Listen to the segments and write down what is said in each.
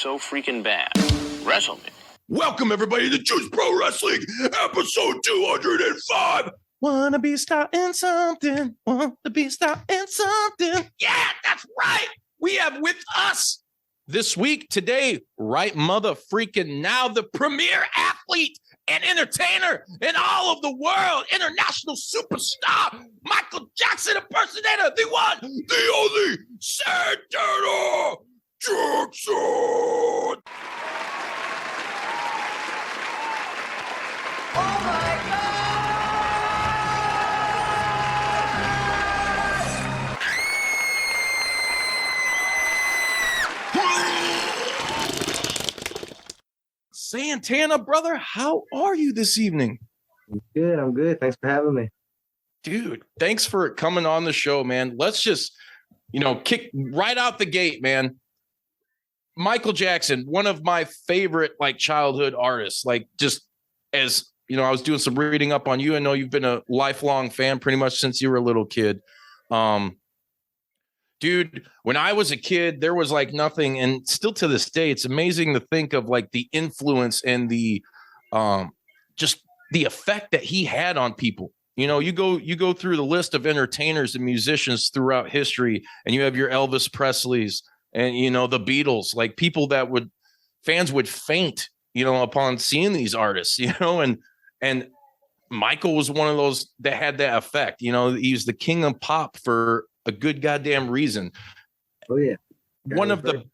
so freaking bad. Wrestle me. Welcome, everybody, to Juice Pro Wrestling, episode 205. Wanna be starting something. Want to be starting something. Yeah, that's right. We have with us This week, today, right mother freaking now, the premier athlete and entertainer in all of the world, international superstar, Michael Jackson impersonator, the one, the only Santana Jackson. Oh my God! Santana, brother, how are you this evening? I'm good. Thanks for having me. Dude, thanks for coming on the show, man. Let's just, kick right out the gate, man. Michael Jackson, one of my favorite, childhood artists. Just as, I was doing some reading up on you. I know you've been a lifelong fan pretty much since you were a little kid. Dude, when I was a kid, there was nothing, and still to this day, it's amazing to think of the influence and the just the effect that he had on people. You go through the list of entertainers and musicians throughout history, and you have your Elvis Presleys and the Beatles, people that fans would faint, upon seeing these artists, and Michael was one of those that had that effect. He was the king of pop for a good goddamn reason. Oh yeah. One of the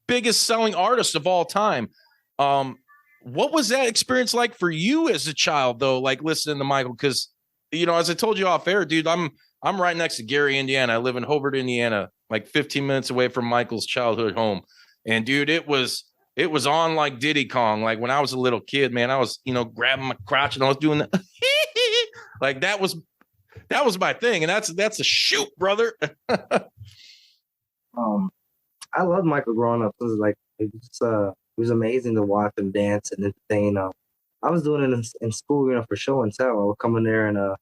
biggest selling artists of all time. What was that experience like for you as a child though? Listening to Michael, because as I told you off air, dude, I'm right next to Gary, Indiana. I live in Hobart, Indiana, 15 minutes away from Michael's childhood home. And dude, it was on like Diddy Kong. When I was a little kid, man, I was, grabbing my crotch and I was doing that. That was my thing. And that's a shoot, brother. I loved Michael growing up. It was amazing to watch him dance and entertain. I was doing it in school, for show and tell. I would come in there and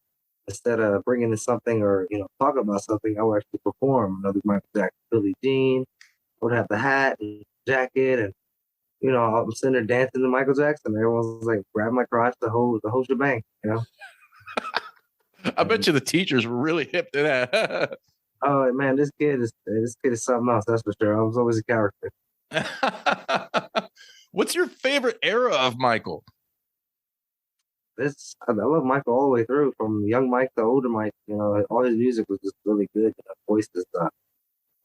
instead of bringing in something or talk about something, I would actually perform. Another Michael Jackson, Billie Jean. I would have the hat and jacket, and I'm sitting there dancing to Michael Jackson. Everyone's grab my crotch, the whole shebang. I bet you the teachers were really hip to that. Oh man, this kid is something else. That's for sure. I was always a character. What's your favorite era of Michael? I love Michael all the way through, from young Mike to older Mike. All his music was just really good. The voice is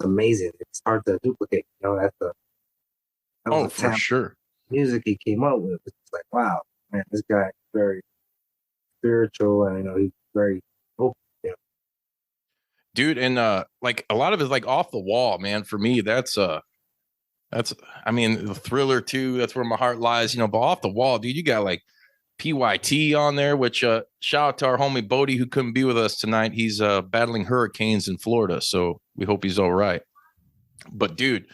amazing. It's hard to duplicate. That was for sure. Music he came up with. It's wow, man, this guy is very spiritual, and he's very open. Dude, and a lot of it's off the wall, man. For me, that's the Thriller too. That's where my heart lies. But off the wall, dude, you got PYT on there, which shout out to our homie Bodie, who couldn't be with us tonight. He's battling hurricanes in Florida, so we hope he's all right. But dude,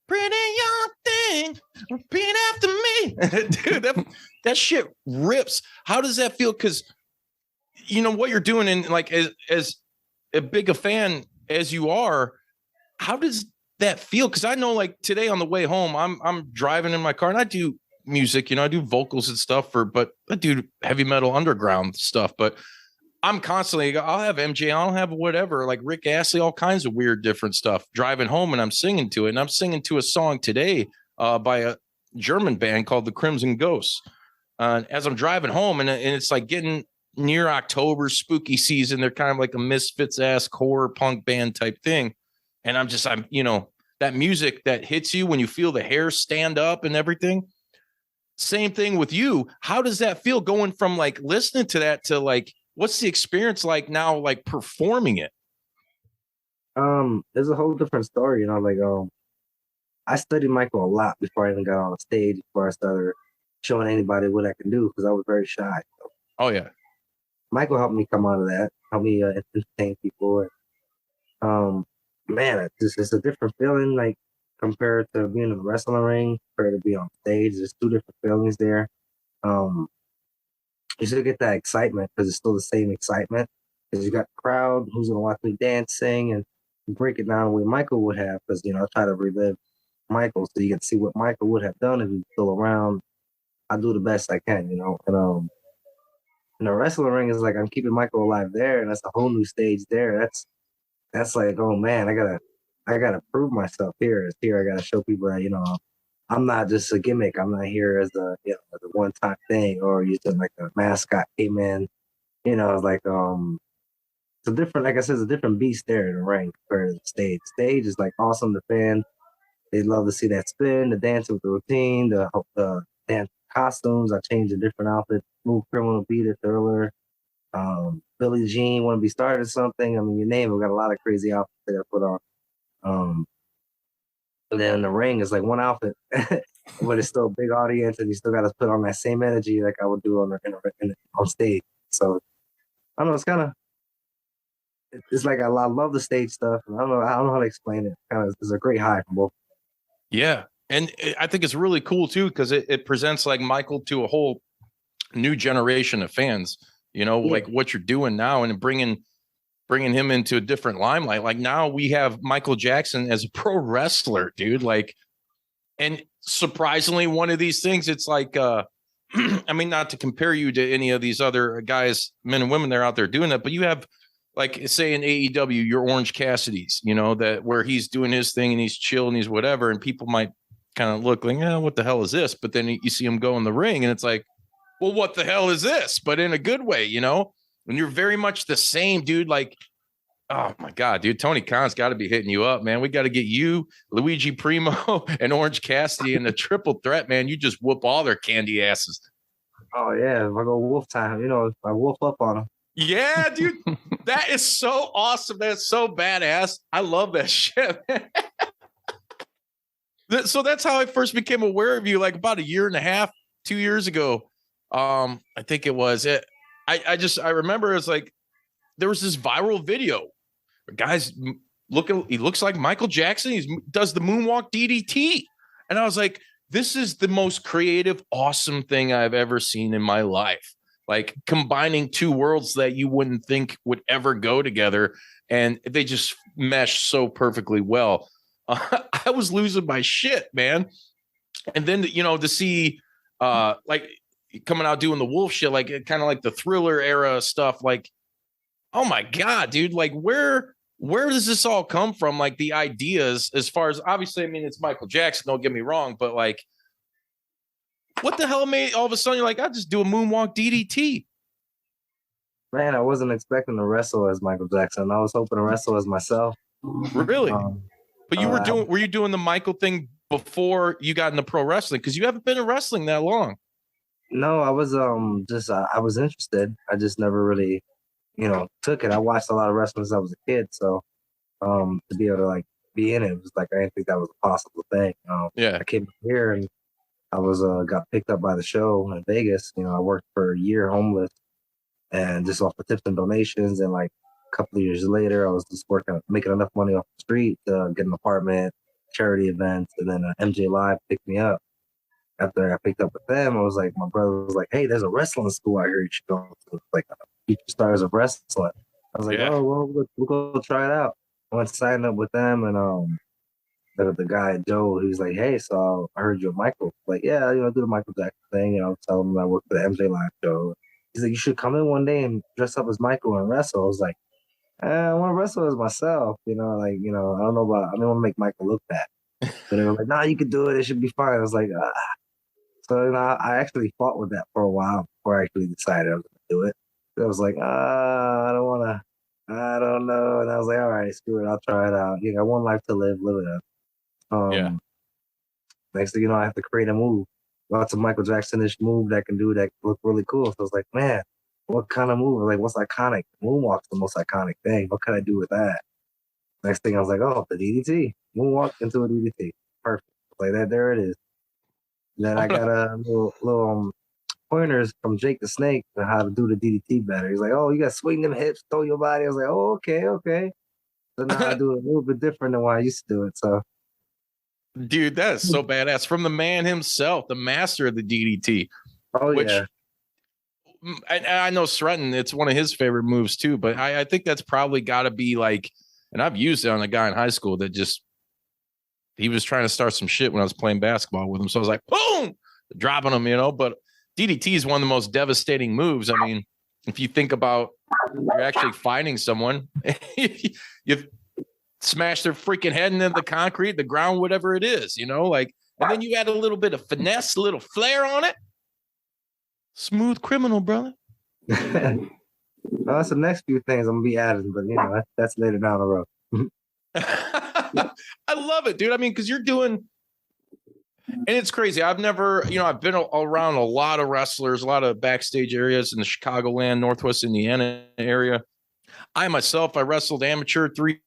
pretty young thing, repeat after me. Dude, that shit rips. How does that feel? Because what you're doing, and as a big a fan as you are, how does that feel? Because I know today on the way home, I'm driving in my car and I do music, I do vocals and stuff but I do heavy metal underground stuff, but I'm constantly, I'll have MJ, I'll have whatever, Rick Astley, all kinds of weird different stuff driving home, and I'm singing to it. And I'm singing to a song today by a German band called the Crimson Ghosts. As I'm driving home, and it's getting near October, spooky season. They're kind of like a Misfits-ass horror punk band type thing. And I'm that music that hits you when you feel the hair stand up and everything. Same thing with you. How does that feel going from listening to that to what's the experience like now, performing it? There's a whole different story, I studied Michael a lot before I even got on the stage, before I started showing anybody what I can do, because I was very shy. Oh yeah. Michael helped me come out of that, helped me entertain people. And, man, it's a different feeling, compared to being in the wrestling ring, compared to being on stage. There's two different feelings there. You still get that excitement because it's still the same excitement. Because you got the crowd who's going to watch me dance, sing, and break it down the way Michael would have. Because, I try to relive Michael, so you get to see what Michael would have done if he was still around. I do the best I can, you know. And the wrestling ring is like I'm keeping Michael alive there, and that's a whole new stage there. That's like, oh man, I gotta prove myself here. It's here. I gotta show people that, you know, I'm not just a gimmick. I'm not here as a, you know, as a one time thing or using like a mascot came in. You know, like it's a different, like I said, it's a different beast there in the ring compared to the stage. Stage is like awesome to fan. They love to see that spin, the dancing with the routine, the dance costumes. I changed a different outfit. Move Criminal beat it Thriller. Billie Jean want to be starting something. I mean, you name it. We got a lot of crazy outfits that I put on. And then the ring is like one outfit, but it's still a big audience, and you still got to put on that same energy like I would do on stage. So I don't know. It's kind of it's like I love the stage stuff. And I don't know how to explain it. Kind of, it's a great high from both. Yeah. And I think it's really cool too, because it presents like Michael to a whole new generation of fans, you know, like what you're doing now and bringing him into a different limelight. Like now we have Michael Jackson as a pro wrestler, dude. Like, and surprisingly, one of these things, it's like, I mean, not to compare you to any of these other guys, men and women that are out there doing that, but you have, like, say in AEW, your Orange Cassidy's, you know, that where he's doing his thing and he's chill and he's whatever, and people might kind of look like, what the hell is this? But then you see him go in the ring and it's like, well, what the hell is this? But in a good way, you know, and you're very much the same, dude. Like, oh my God, dude, Tony Khan's got to be hitting you up, man. We got to get you, Luigi Primo, and Orange Cassidy in the triple threat, man. You just whoop all their candy asses. Oh yeah, if I go wolf time, you know, if I wolf up on them. Yeah, dude, that is so awesome. That's so badass. I love that shit. So that's how I first became aware of you, like about a year and a half, 2 years ago. I think it was it. I remember it's like there was this viral video. Guys he looks like Michael Jackson. He does the Moonwalk DDT. And I was like, this is the most creative, awesome thing I've ever seen in my life. Like combining two worlds that you wouldn't think would ever go together. And they just mesh so perfectly well. I was losing my shit, man. And then, you know, to see like coming out doing the wolf shit, like kind of like the Thriller era stuff, like, oh my God, dude, like where does this all come from? Like the ideas, as far as, obviously, I mean, it's Michael Jackson, don't get me wrong, but like, what the hell made all of a sudden you're like, I'll just do a Moonwalk DDT? Man, I wasn't expecting to wrestle as Michael Jackson. I was hoping to wrestle as myself. Really? But you were you doing the Michael thing before you got into pro wrestling? Because you haven't been in wrestling that long. No, I was I was interested. I just never really, you know, took it. I watched a lot of wrestling since I was a kid, so to be able to like be in it was like I didn't think that was a possible thing. Yeah. I came here and I was got picked up by the show in Vegas. You know, I worked for a year homeless and just off the tips and donations, and like a couple of years later, I was just making enough money off the street to get an apartment, charity events, and then MJ Live picked me up. After I got picked up with them, I was like, my brother was like, "Hey, there's a wrestling school out here you should go to, like future stars of wrestling." I was like, "Oh, well, we'll go try it out." I went to sign up with them, and the guy Joe, he was like, "Hey, so I heard you're Michael." Like, yeah, you know, do the Michael Jackson thing. You know, tell him I work for the MJ Live show. He's like, "You should come in one day and dress up as Michael and wrestle." I was like, I want to wrestle as myself. You know, like, you know, I don't want to make Michael look bad. But they were like, "Nah, you can do it. It should be fine." I was like, So, you know, I actually fought with that for a while before I actually decided I was going to do it. I was like, I don't want to, I don't know. And I was like, all right, screw it. I'll try it out. You know, one life to live it up. Next thing you know, I have to create a move. Lots of Michael Jackson-ish move that can look really cool. So I was like, man, what kind of move? Like, what's iconic? Moonwalk's the most iconic thing. What can I do with that? Next thing I was like, oh, the DDT. Moonwalk into a DDT. Perfect. Like that, there it is. And then I got a little pointers from Jake the Snake on how to do the DDT better. He's like, oh, you got to swing them hips, throw your body. I was like, oh, okay. So now I do it a little bit different than why I used to do it. So, dude, that is so badass. From the man himself, the master of the DDT. Oh, yeah. I know Sreten, it's one of his favorite moves too, but I think that's probably got to be like, and I've used it on a guy in high school that just he was trying to start some shit when I was playing basketball with him. So I was like, boom, dropping him, but DDT is one of the most devastating moves. I mean, if you think about you're actually fighting someone, you smash their freaking head into the concrete, the ground, whatever it is, and then you add a little bit of finesse, a little flair on it. Smooth criminal, brother. Well, that's the next few things I'm gonna be adding, but that's later down the road. I love it, dude. I mean, because you're doing, and it's crazy. I've never, I've been around a lot of wrestlers, a lot of backstage areas in the Chicagoland, Northwest Indiana area. I wrestled amateur 3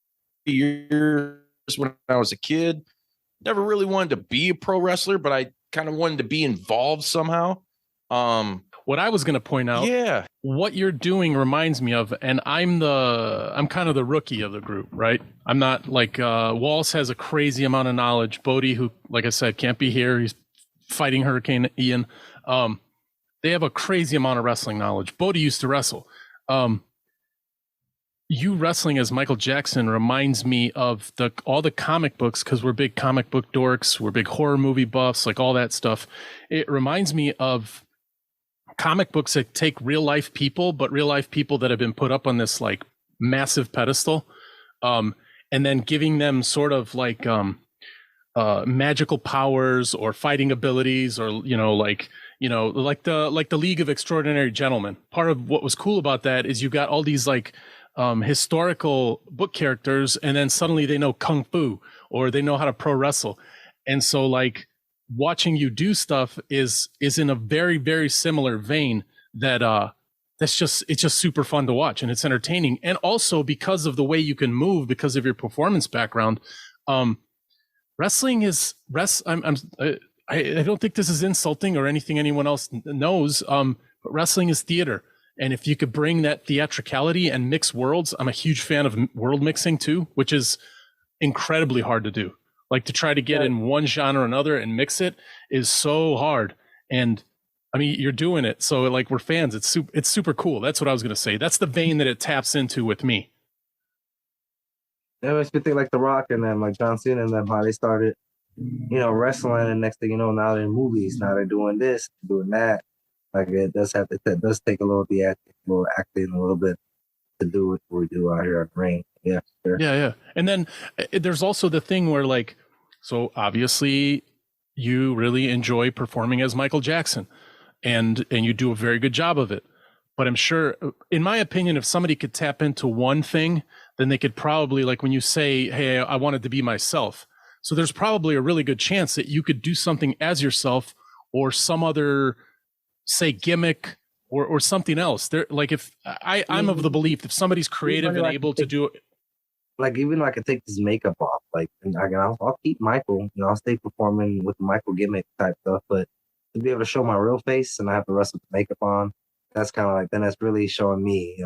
years when I was a kid. Never really wanted to be a pro wrestler, but I kind of wanted to be involved somehow. What I was going to point out, what you're doing reminds me of, and I'm kind of the rookie of the group, right? I'm not like Walls has a crazy amount of knowledge. Bodie, who, like I said, can't be here. He's fighting Hurricane Ian. They have a crazy amount of wrestling knowledge. Bodie used to wrestle. You wrestling as Michael Jackson reminds me of all the comic books, because we're big comic book dorks. We're big horror movie buffs, like all that stuff. It reminds me of comic books that take real life people, but real life people that have been put up on this like massive pedestal, and then giving them sort of like magical powers or fighting abilities, or like the League of Extraordinary Gentlemen. Part of what was cool about that is you got all these like historical book characters, and then suddenly they know kung fu or they know how to pro wrestle, and so like watching you do stuff is in a very, very similar vein it's just super fun to watch, and it's entertaining. And also because of the way you can move, because of your performance background, wrestling is I don't think this is insulting or anything anyone else knows, but wrestling is theater. And if you could bring that theatricality and mix worlds, I'm a huge fan of world mixing too, which is incredibly hard to do. Like to try to get in one genre or another and mix it is so hard. And I mean, you're doing it. So like we're fans. It's super cool. That's what I was going to say. That's the vein that it taps into with me. It makes me think like The Rock and them, like John Cena and them, how they started, wrestling, and next thing you know, now they're in movies. Now they're doing this, doing that. Like it does take a little acting, a little bit to do what we do out here at the ring. Yeah, sure. Yeah. And then there's also the thing where like, so obviously you really enjoy performing as Michael Jackson, and you do a very good job of it. But I'm sure, in my opinion, if somebody could tap into one thing, then they could probably, like when you say, hey, I wanted to be myself. So there's probably a really good chance that you could do something as yourself, or some other, say, gimmick or something else. There, like if I'm of the belief if somebody's creative and able to do it. Like even I could take this makeup off, like, and I'll keep Michael, I'll stay performing with the Michael gimmick type stuff, but to be able to show my real face and I have the rest of the makeup on, that's kind of like, then that's really showing me,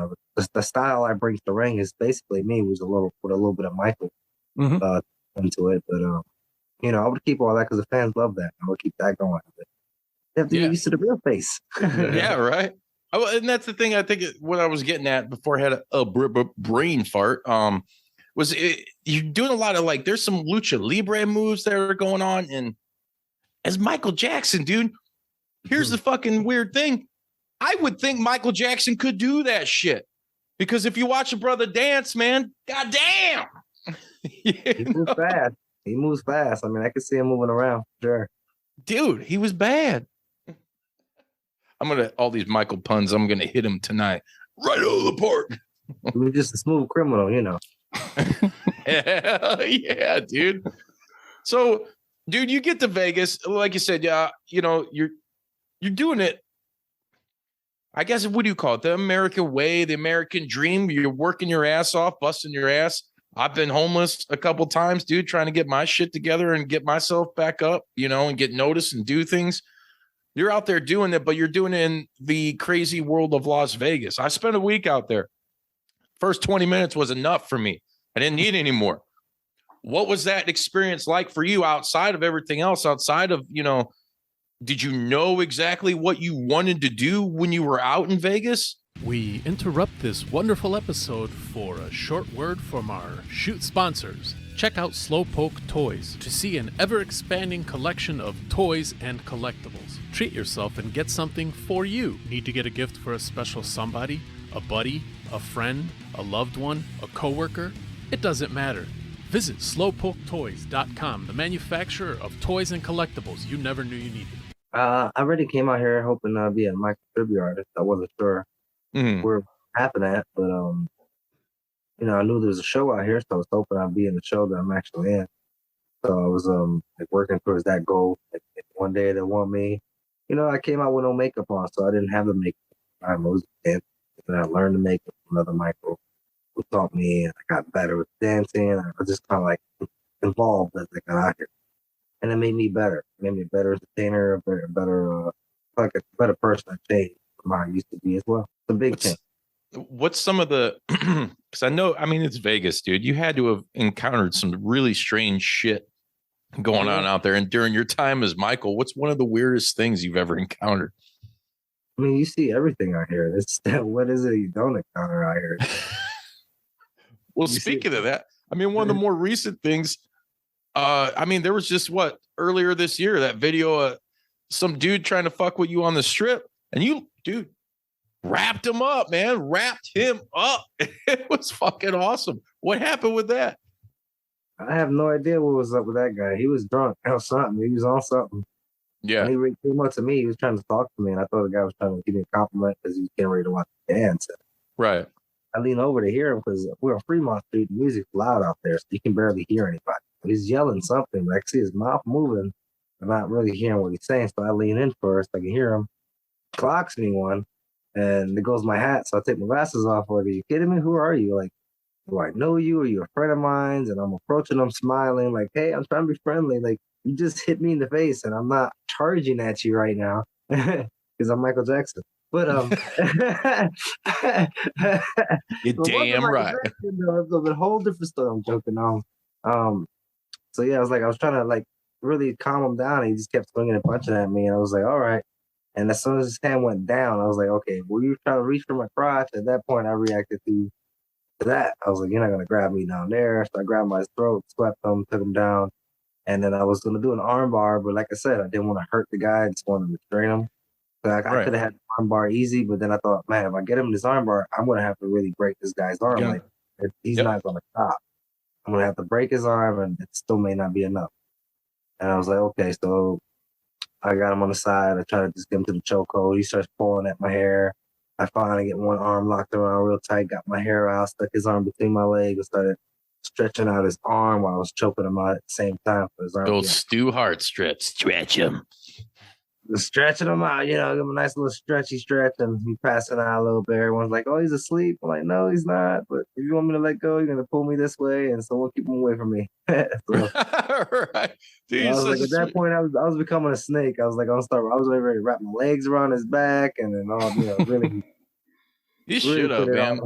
the style I bring to the ring is basically me with a little bit of Michael into it. But I would keep all that because the fans love that. I would keep that going. But they have to get used to the real face. Yeah, right. And that's the thing. I think what I was getting at before I had a brain fart. Was you're doing a lot of like, there's some lucha libre moves that are going on, and as Michael Jackson, dude, here's the fucking weird thing. I would think Michael Jackson could do that shit, because if you watch a brother dance, man, goddamn, he moves fast. He moves fast. I mean, I can see him moving around. Sure, dude, he was bad. All these Michael puns, I'm gonna hit him tonight, right out of the park. He's just a smooth criminal, Yeah, dude. So, dude, you get to Vegas, like you said, you're doing it. I guess, what do you call it? The American way, the American dream. You're working your ass off, busting your ass. I've been homeless a couple times, dude, trying to get my shit together and get myself back up, and get noticed and do things. You're out there doing it, but you're doing it in the crazy world of Las Vegas. I spent a week out there. First 20 minutes was enough for me. I didn't need any more. What was that experience like for you outside of everything else? Outside of, did you know exactly what you wanted to do when you were out in Vegas? We interrupt this wonderful episode for a short word from our shoot sponsors. Check out Slowpoke Toys to see an ever-expanding collection of toys and collectibles. Treat yourself and get something for you. Need to get a gift for a special somebody, a buddy, a friend, a loved one, a coworker? It doesn't matter. Visit slowpoketoys.com, the manufacturer of toys and collectibles you never knew you needed. I already came out here hoping to be a Michael tribute artist. I wasn't sure where it happened at, but I knew there was a show out here, so I was hoping I'd be in the show that I'm actually in. So I was like working towards that goal. Like, one day they want me. I came out with no makeup on, so I didn't have the makeup. I was dancing, and I learned the makeup from another Michael who taught me, and I got better with dancing. I was just kind of like involved as I got out here. And it made me better. It made me a better entertainer, a better person. I changed from how I used to be as well. It's a big change. What's some of the, because it's Vegas, dude. You had to have encountered some really strange shit going on out there. And during your time as Michael, what's one of the weirdest things you've ever encountered? I mean, you see everything out here. What is it you don't encounter out here? Well, speaking of that, one of the more recent things, there was just earlier this year, that video, some dude trying to fuck with you on the strip, and you, dude, wrapped him up, man. Wrapped him up. It was fucking awesome. What happened with that? I have no idea what was up with that guy. He was drunk or something. He was on something. Yeah. And he came up to me. He was trying to talk to me, and I thought the guy was trying to give me a compliment because he was getting ready to watch the dance. Right. I lean over to hear him because we're on Fremont Street. The music's loud out there, so you can barely hear anybody. He's yelling something, but I can see his mouth moving. I'm not really hearing what he's saying, so I lean in first. I can hear him. Clocks me one, and there goes my hat. So I take my glasses off. Like, are you kidding me? Who are you? Like, do I know you? Are you a friend of mine? And I'm approaching him, smiling, like, hey, I'm trying to be friendly. Like, you just hit me in the face, and I'm not charging at you right now because I'm Michael Jackson. But you're damn right. It's a whole different story. I'm joking. So yeah, I was trying to like really calm him down. And he just kept swinging and punching at me, and I was like, all right. And as soon as his hand went down, I was like, okay, well, you trying to reach for my crotch? At that point, I reacted to that. I was like, you're not gonna grab me down there. So I grabbed my throat, swept him, took him down, and then I was gonna do an arm bar, but like I said, I didn't want to hurt the guy. I just wanted to restrain him. So I could have had the arm bar easy, but then I thought, man, if I get him this arm bar, I'm gonna have to really break this guy's arm. Yeah. Like he's not gonna stop. I'm gonna have to break his arm, and it still may not be enough. And I was like, okay, so I got him on the side. I tried to just get him to the chokehold. He starts pulling at my hair. I finally get one arm locked around real tight, got my hair out, stuck his arm between my legs, and started stretching out his arm while I was choking him out at the same time for his arm. Old Stu Hart stretch him. Just stretching him out, give him a nice little stretchy stretch, and he passing out a little bit. Everyone's like, oh, he's asleep. I'm like, no, he's not. But if you want me to let go, you're going to pull me this way, and someone keep him away from me. So, right. Dude, I was like, at that point, I was becoming a snake. I was like, I was ready to wrap my legs around his back, and then all, really. You should have, man.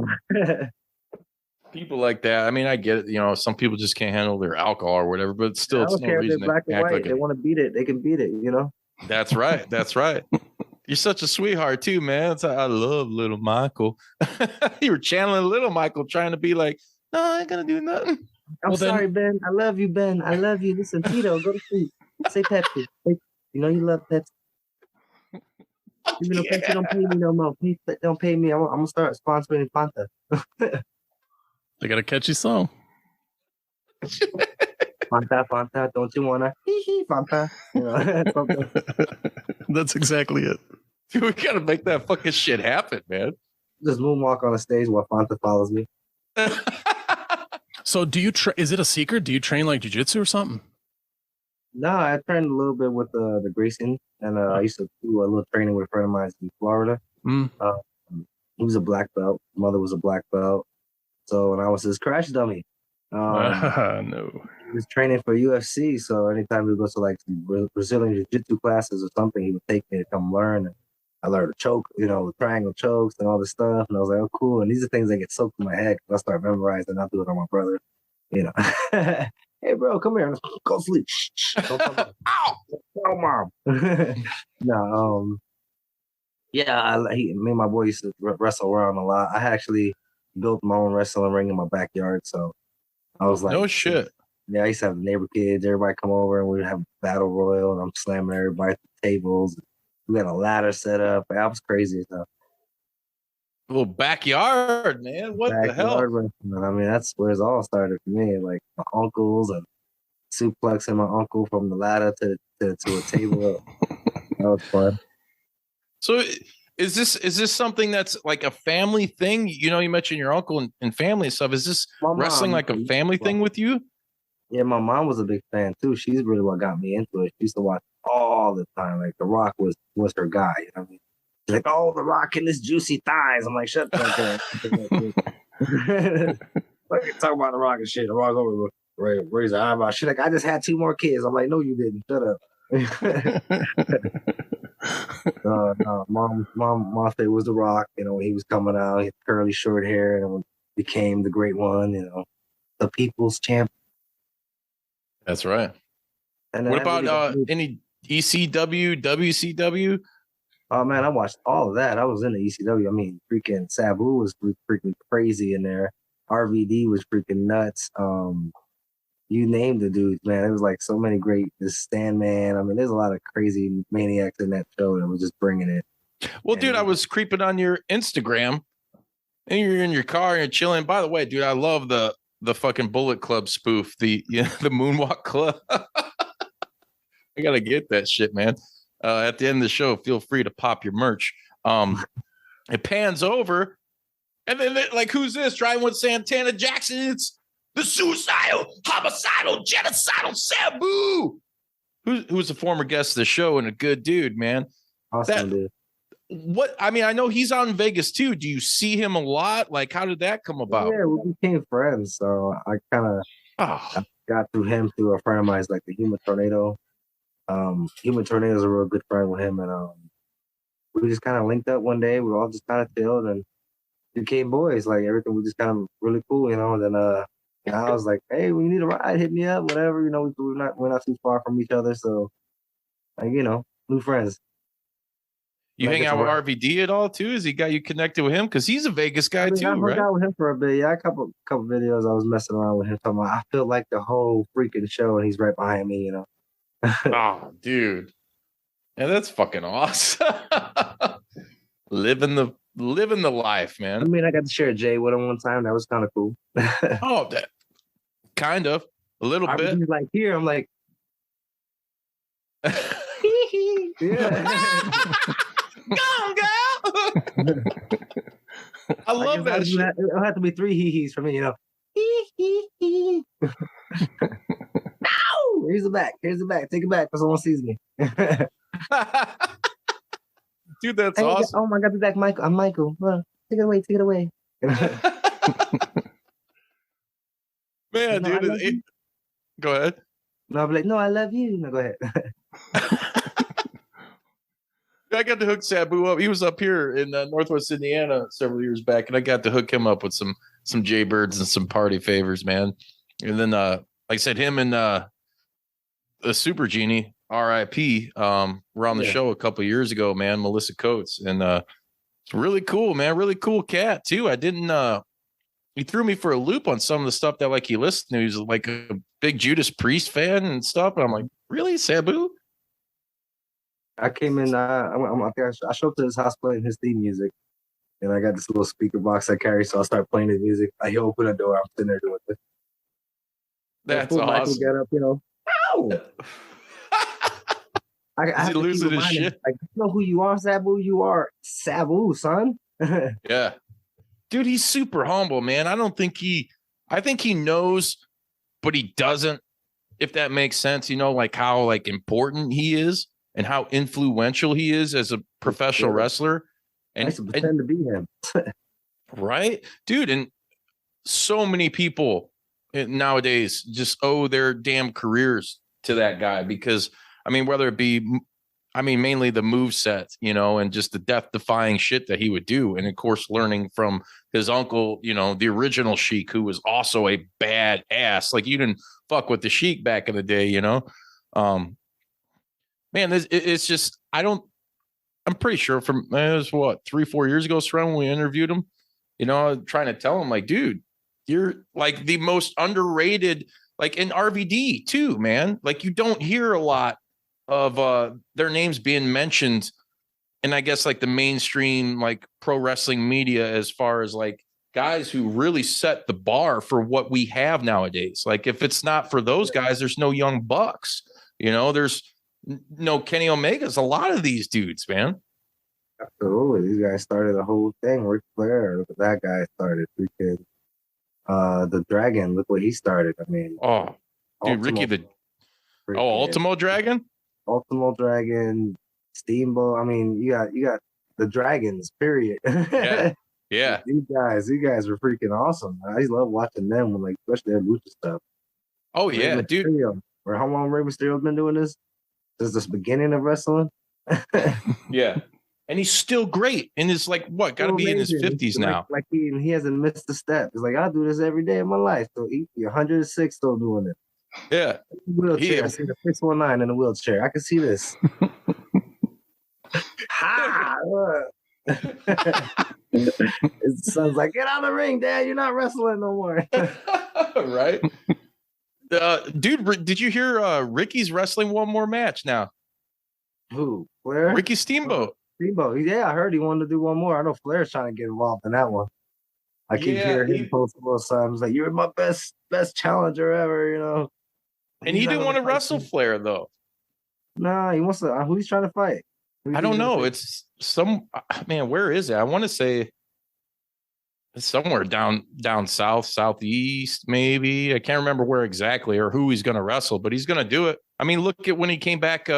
People like that. I get it. Some people just can't handle their alcohol or whatever, but still, it's no reason black and white. They want to beat it. They can beat it, That's right. That's right. You're such a sweetheart too, man. I love little Michael. You were channeling little Michael, trying to be like, no, I ain't gonna do nothing. I'm sorry, Ben. I love you, Ben. I love you. Listen, Tito, go to sleep. Say Pepsi. You love Pepsi. Even though Pepsi don't pay me no more. Please don't pay me. I'm gonna start sponsoring Fanta. They got a catchy song. Fanta, don't you wanna? Fanta. That's exactly it. Dude, we gotta make that fucking shit happen, man. Just moonwalk on the stage while Fanta follows me. So do you is it a secret? Do you train like jiu-jitsu or something? No, I trained a little bit with the Grayson, and I used to do a little training with a friend of mine in Florida. He was a black belt. Mother was a black belt. So, and I was his crash dummy. No. He was training for UFC, so anytime we go to like Brazilian jiu-jitsu classes or something, he would take me to come learn. And I learned to choke, the triangle chokes and all this stuff. And I was like, oh, cool. And these are things that get soaked in my head because I start memorizing. I'll do it on my brother. Hey, bro, come here. Go sleep. Don't come Ow! Oh, mom. No, Yeah, me and my boy used to wrestle around a lot. I actually built my own wrestling ring in my backyard, so I was like, No shit. yeah, I used to have the neighbor kids. Everybody come over and we'd have battle royal, and I'm slamming everybody at the tables. We had a ladder set up. I was crazy stuff. A little backyard, man. What the hell? Backyard wrestling. I mean, that's where it all started for me. Like my uncles and suplexing my uncle from the ladder to a table. That was fun. So is this something that's like a family thing? You know, you mentioned your uncle and family and stuff. Is this wrestling like a family thing with you? Yeah, my mom was a big fan too. She's really what got me into it. She used to watch all the time. Like The Rock was her guy. You know what I mean? She's like, oh, The Rock and his juicy thighs. I'm like, shut the fuck up. Like, talk about The Rock and shit. The Rock over raise her eyebrow. She's like, I just had 2 more kids. I'm like, no, you didn't. Shut up. No, mom said it was The Rock. You know, when he was coming out, he had curly short hair and became the great one. You know, the people's champ. That's right. And what about any ECW, WCW? Oh man, I watched all of that. I was in the ECW. I mean, freaking Sabu was freaking crazy in there. RVD was freaking nuts. You named the dudes, man. It was like so many great. The Stand Man. I mean, there's a lot of crazy maniacs in that show that was just bringing it. Well, dude, I was creeping on your Instagram, and you're in your car and you're chilling. By the way, dude, I love the fucking Bullet Club spoof, the Moonwalk Club. I gotta get that shit, man. At the end of the show, feel free to pop your merch. It pans over, and then like, who's this? Driving with Santana Jackson. It's the suicidal, homicidal, genocidal Sabu, who's a former guest of the show and a good dude, man. Awesome, dude. What I mean, I know he's out in Vegas too. Do you see him a lot? Like, how did that come about? Yeah, we became friends, so I kind of got through him through a friend of mine, like the Human Tornado. Human Tornado is a real good friend with him, and we just kind of linked up one day. We were all just kind of chilled and became boys. Like everything was just kind of really cool, you know. And then I was like, hey, we need a ride, hit me up, whatever. You know, we're not too far from each other, so like, you know, new friends. You hang out with RVD at all too? Has he got you connected with him? Because he's a Vegas guy too, right? I hung out with him for a bit. Yeah, a couple videos I was messing around with him, talking about I feel like the whole freaking show, and he's right behind me, you know. Oh, dude. Yeah, that's fucking awesome. living the life, man. I mean, I got to share Jay with him one time. That was kind of cool. Oh, that kind of a little bit. He's like, here, I'm like, yeah. Go on, girl. I love that shit. It'll have to be 3 hee-hees for me, you know. Hee-hee-hee. No! Here's the back. Take it back because someone sees me. Dude, that's awesome. Oh my God, be back, Michael. I'm Michael. Well, take it away. Man, no, dude. Go ahead. No, I'll be like, no, I love you. No, go ahead. I got to hook Sabu up. He was up here in Northwest Indiana several years back, and I got to hook him up with some Jaybirds and some party favors, man. And then, like I said, him and the Super Genie, R.I.P., were on the show a couple years ago, man. Melissa Coates, and it's really cool, man. Really cool cat too. I didn't. He threw me for a loop on some of the stuff that like he listened to. He's like a big Judas Priest fan and stuff. And I'm like, really, Sabu? I came in. I showed up to his house playing his theme music, and I got this little speaker box I carry, so I start playing his music. He opened the door. I'm sitting there doing this. That's awesome. Michael get up, you know. Ow! I have to losing his shit. Like, you know who you are, Sabu? You are Sabu, son. Yeah, dude, he's super humble, man. I think he knows, but he doesn't. If that makes sense, you know, like how like important he is. And how influential he is as a professional wrestler. And I pretend to be him. Right? Dude, and so many people nowadays just owe their damn careers to that guy because, I mean, whether it be, mainly the move set, you know, and just the death-defying shit that he would do. And, of course, learning from his uncle, you know, the original Sheik, who was also a bad ass. Like, you didn't fuck with the Sheik back in the day, you know? Man, it's just, I don't I'm pretty sure from it was what 3-4 years ago, Sreten, when we interviewed him. You know, trying to tell him like, dude, you're like the most underrated, like in RVD too, man. Like you don't hear a lot of their names being mentioned, and I guess like the mainstream like pro wrestling media as far as like guys who really set the bar for what we have nowadays. Like if it's not for those guys, there's no Young Bucks. You know, there's no Kenny Omegas. A lot of these dudes, man. Absolutely. These guys started the whole thing. Ric Flair, look what that guy started. Freaking the Dragon, look what he started. I mean, Oh, dude, Ultimo, Ricky the Ultimo Dragon? Ultimo Dragon, Steamboat. I mean, you got the Dragons, period. Yeah. Yeah. These guys were freaking awesome. I just love watching them when, like, especially their lucha stuff. Oh yeah, Rey dude. Mysterio, or how long Rey Mysterio's been doing this? Since the beginning of wrestling. Yeah. And he's still great. And it's like, what, gotta be in his 50s now. Like he hasn't missed a step. He's like, I'll do this every day of my life. So he's 106 still doing it. Yeah. Wheelchair. I see the 619 in the wheelchair. I can see this. Ha! His son's like, get out of the ring, Dad. You're not wrestling no more. Right? Dude, did you hear Ricky's wrestling one more match now? Who? Flair? Ricky Steamboat. Steamboat. Yeah, I heard he wanted to do one more. I know Flair's trying to get involved in that one. I keep hearing him post little signs like, "You're my best challenger ever," you know. And he didn't want to wrestle Flair though. Nah, he wants to. Who he's trying to fight? I don't know. It's some man. Where is it? I want to say it's somewhere down south, southeast, maybe. I can't remember where exactly or who he's going to wrestle, but he's going to do it. I mean, look at when he came back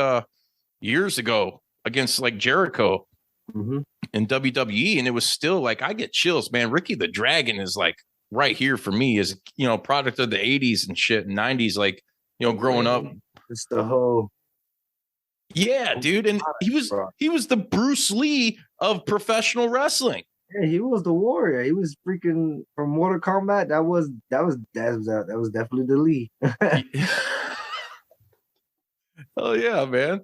years ago against like Jericho in WWE, and it was still like I get chills, man. Ricky the Dragon is like right here for me, as you know, product of the 80s and shit and 90s, like, you know, growing up. It's the whole dude, and he was the Bruce Lee of professional wrestling. Yeah, he was the warrior. He was freaking from Mortal Kombat. That was definitely the Lee. Oh yeah, man.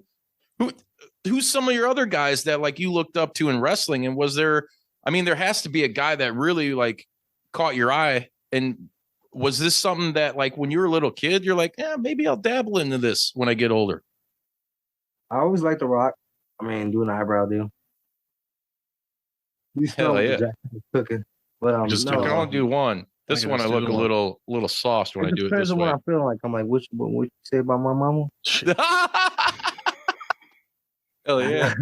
Who's some of your other guys that like you looked up to in wrestling? And was there, I mean, there has to be a guy that really like caught your eye. And was this something that like when you were a little kid, you're like, yeah, maybe I'll dabble into this when I get older? I always liked The Rock. I mean, doing the eyebrow deal. You smell Hell yeah. cooking. But Just can only do one. This one I look a little sauced when I do it this way. What I feel like. I'm like, what you say about my mama? Hell yeah.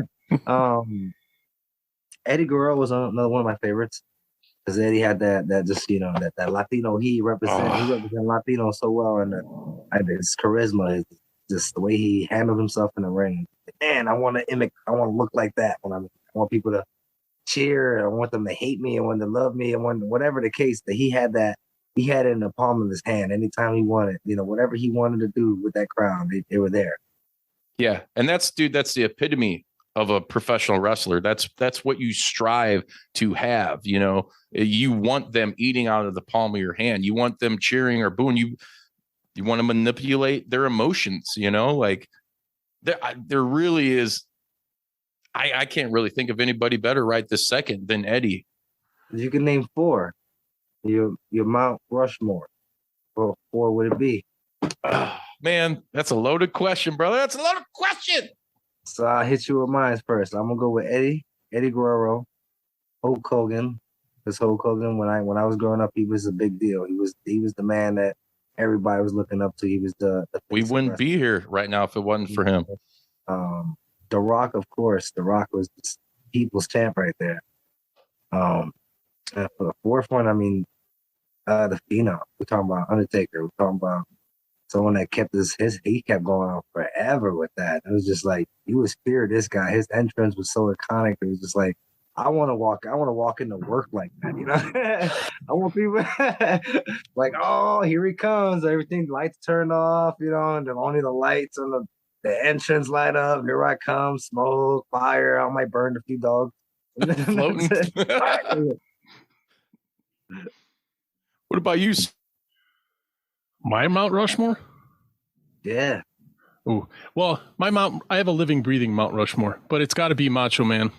Eddie Guerrero was another one of my favorites because Eddie had that just, you know, that Latino. He represented Latino so well, and his charisma is just the way he handled himself in the ring. Man, I want to look like that when I want people to cheer. I want them to hate me. I want them to love me. I want whatever the case that he had it in the palm of his hand. Anytime he wanted, you know, whatever he wanted to do with that crowd, they were there. Yeah. And that's the epitome of a professional wrestler. That's what you strive to have. You know, you want them eating out of the palm of your hand. You want them cheering or booing. You want to manipulate their emotions, you know, like there really is. I can't really think of anybody better right this second than Eddie. You can name 4. Your Mount Rushmore. Or 4 would it be? Man, that's a loaded question, brother. That's a loaded question. So I'll hit you with mine first. I'm gonna go with Eddie Guerrero, Hulk Hogan. Because Hulk Hogan, when I was growing up, he was a big deal. He was the man that everybody was looking up to. He was the we wouldn't be here right now if it wasn't for him. The Rock, of course. The Rock was the people's champ right there. And for the 4th one, I mean, the Phenom. We're talking about Undertaker. We're talking about someone that kept he kept going on forever with that. It was just like, you would fear this guy. His entrance was so iconic. It was just like, I want to walk into work like that, you know? I want people like, oh, here he comes. Everything, lights turned off, you know, and then only the lights on the entrance light up. Here I come, smoke, fire. I might burn a few dogs. Floating. What about you? My Mount Rushmore? Yeah. Ooh. Well, I have a living, breathing Mount Rushmore, but it's got to be Macho Man,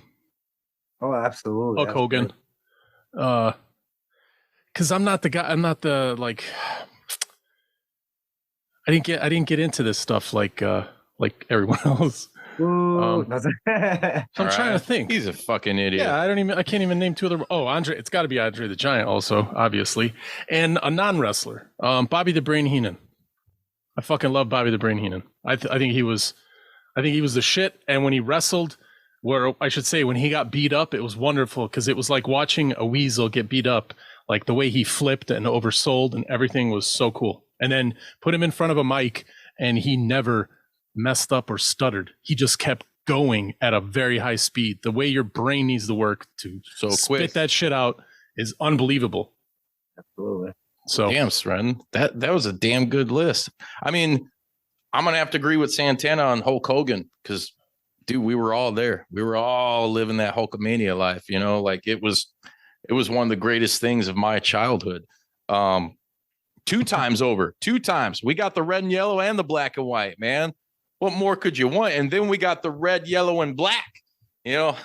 Oh, absolutely. Hulk Hogan. Because I'm not the guy. I'm not the like. I didn't get into this stuff like everyone else. Ooh, I'm trying to think. He's a fucking idiot. Yeah, I can't even name two other. Oh, Andre. It's got to be Andre the Giant, also, obviously, and a non-wrestler, Bobby the Brain Heenan. I fucking love Bobby the Brain Heenan. I think he was the shit. And when he wrestled, when he got beat up, it was wonderful because it was like watching a weasel get beat up. Like the way he flipped and oversold and everything was so cool. And then put him in front of a mic, and he never messed up or stuttered. He just kept going at a very high speed. The way your brain needs to work to spit that shit out is unbelievable. Absolutely. So damn, Sreten, that was a damn good list. I mean, I'm gonna have to agree with Santana on Hulk Hogan because, dude, we were all there. We were all living that Hulkamania life. You know, like it was one of the greatest things of my childhood. 2 times over. We got the red and yellow and the black and white, man. What more could you want? And then we got the red, yellow, and black, you know,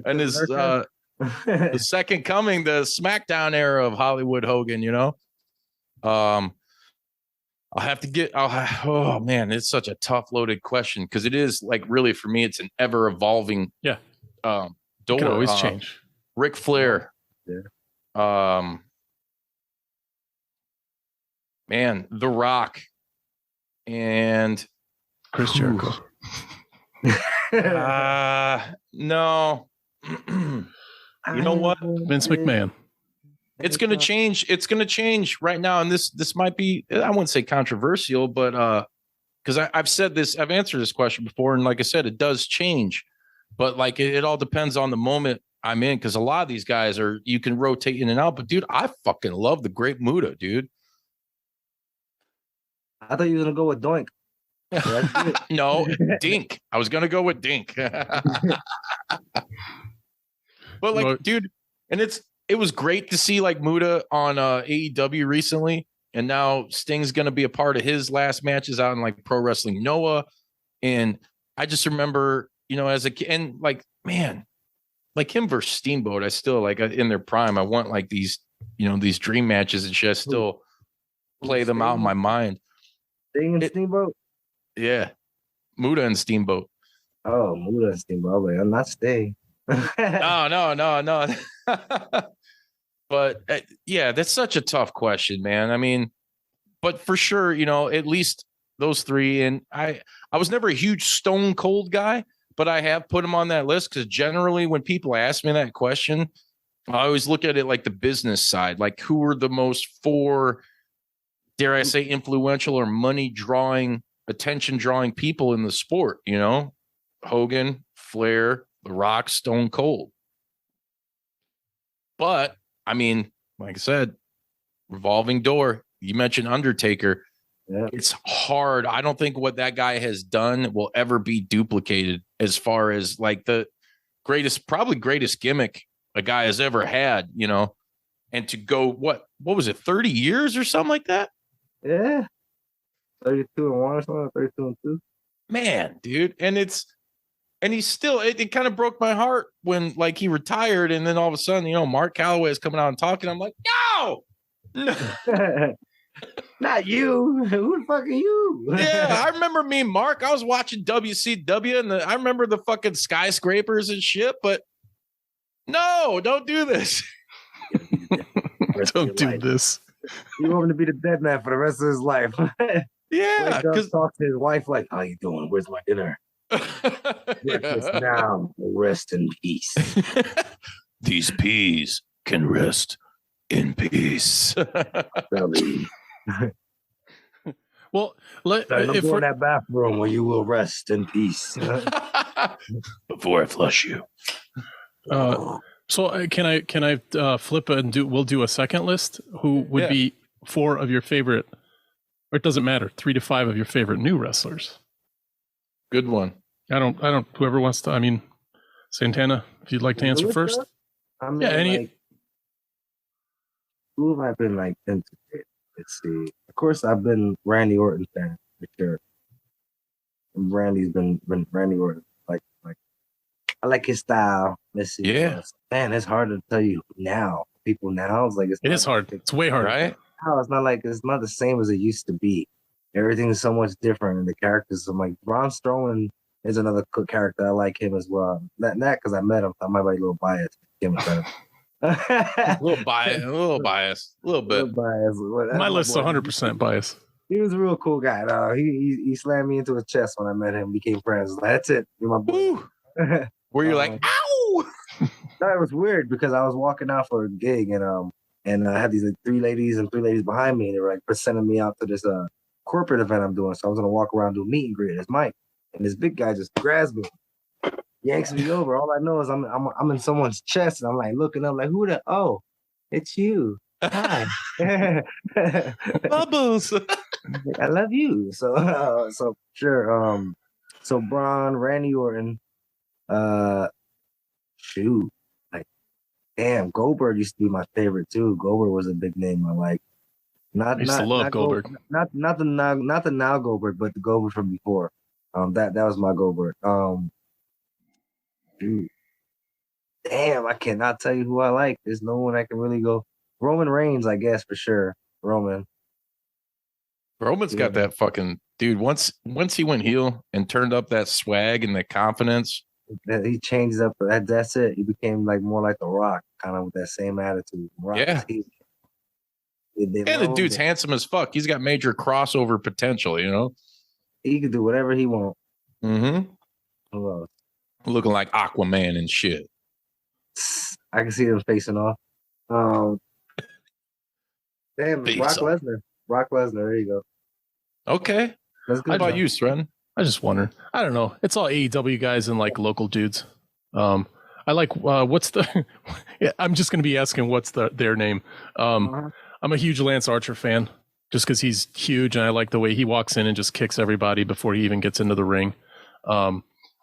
and his the second coming, the SmackDown era of Hollywood Hogan, you know. I'll have to get. Oh man, it's such a tough loaded question because it is like really for me, it's an ever evolving. Yeah. Door. It can always change. Ric Flair. Yeah. Man, The Rock, and Chris Jericho. No. You know what? Vince McMahon. It's going to change. It's going to change right now. And this might be, I wouldn't say controversial, but because I've said this, I've answered this question before. And like I said, it does change. But like it all depends on the moment I'm in. Because a lot of these guys you can rotate in and out. But dude, I fucking love the Great Muta, dude. I thought you were going to go with Doink. No, Dink. I was going to go with Dink. But like, dude, and it was great to see like Muta on AEW recently, and now Sting's going to be a part of his last matches out in like Pro Wrestling Noah. And I just remember, you know, as a kid, and like, man, like him versus Steamboat, I still like in their prime. I want like these, you know, these dream matches and shit. I still play them out in my mind. Sting and Steamboat? Yeah, Muta and Steamboat. Oh, Muta and Steamboat. I'm not Sting. No. But yeah, that's such a tough question, man. I mean, but for sure, you know, at least those 3. And I was never a huge Stone Cold guy, but I have put him on that list because generally when people ask me that question, I always look at it like the business side, like who are the most dare I say, influential or money drawing, attention drawing people in the sport, you know, Hogan, Flair, The Rock, Stone Cold. But I mean, like I said, revolving door. You mentioned Undertaker. Yeah. It's hard. I don't think what that guy has done will ever be duplicated as far as like the probably greatest gimmick a guy has ever had, you know, and to go, what was it? 30 years or something like that? Yeah. 32 and 1 or something, 32 and 2. Man, dude. And he's still, it kind of broke my heart when like he retired and then all of a sudden, you know, Mark Calloway is coming out and talking. I'm like, no. Not you. Who the fuck are you? Yeah, I remember me and Mark. I was watching WCW and I remember the fucking skyscrapers and shit, but no, don't do this. Don't do this. You want him to be the dead man for the rest of his life. Yeah, because talk to his wife like, "How you doing? Where's my dinner? Breakfast now. Rest in peace." These peas can rest in peace. Go Well, in that bathroom where you will rest in peace before I flush you. So can I flip and we'll do a second list? Who would be 4 of your favorite, or it doesn't matter, 3 to 5 of your favorite new wrestlers? Good one. I don't. Whoever wants to. I mean, Santana, if you'd like to answer first. I mean, like, who have I been like into? Let's see. Of course, I've been Randy Orton fan for sure. Randy's been Randy Orton. Like I like his style. Let's see. Yeah. Man, it's hard to tell you now. People now, it's like It is hard. It's way hard, right? Now it's not the same as it used to be. Everything is so much different, and the characters. I'm like Braun Strowman is another good character. I like him as well. Not because I met him. I might be a little biased. A little biased, a little bit. My list's 100% biased. He was a real cool guy. He slammed me into his chest when I met him. Became friends. That's it. You're my boy. Where you're like, ow! No, it was weird because I was walking out for a gig and I had these like, three ladies behind me, and they were like sending me out to this corporate event I'm doing. So I was gonna walk around, do a meet and greet as Mike, and this big guy just grabs me, yanks me over. All I know is I'm in someone's chest, and I'm like looking up, like who the? Oh, it's you. Hi, Bubbles. I love you. So sure. So Braun, Randy Orton, shoot, like damn, Goldberg used to be my favorite too. Goldberg was a big name I like. I used to love Goldberg. Not the now Goldberg, but the Goldberg from before. That was my Goldberg. Dude. Damn, I cannot tell you who I like. There's no one I can really go. Roman Reigns, I guess for sure. Roman's got that fucking dude. Once he went heel and turned up that swag and that confidence, he changed up. That's it. He became like more like The Rock, kind of with that same attitude. Rock, yeah. And the dude's handsome as fuck. He's got major crossover potential, you know? He could do whatever he wants. Mm-hmm. Who else? Looking like Aquaman and shit. I can see them facing off. Damn, Face Brock Lesnar. There you go. Okay. That's good. How about you, Sren? I just wonder. I don't know. It's all AEW guys and like local dudes. I like what's the? Yeah, I'm just gonna be asking what's their name. I'm a huge Lance Archer fan, just because he's huge and I like the way he walks in and just kicks everybody before he even gets into the ring.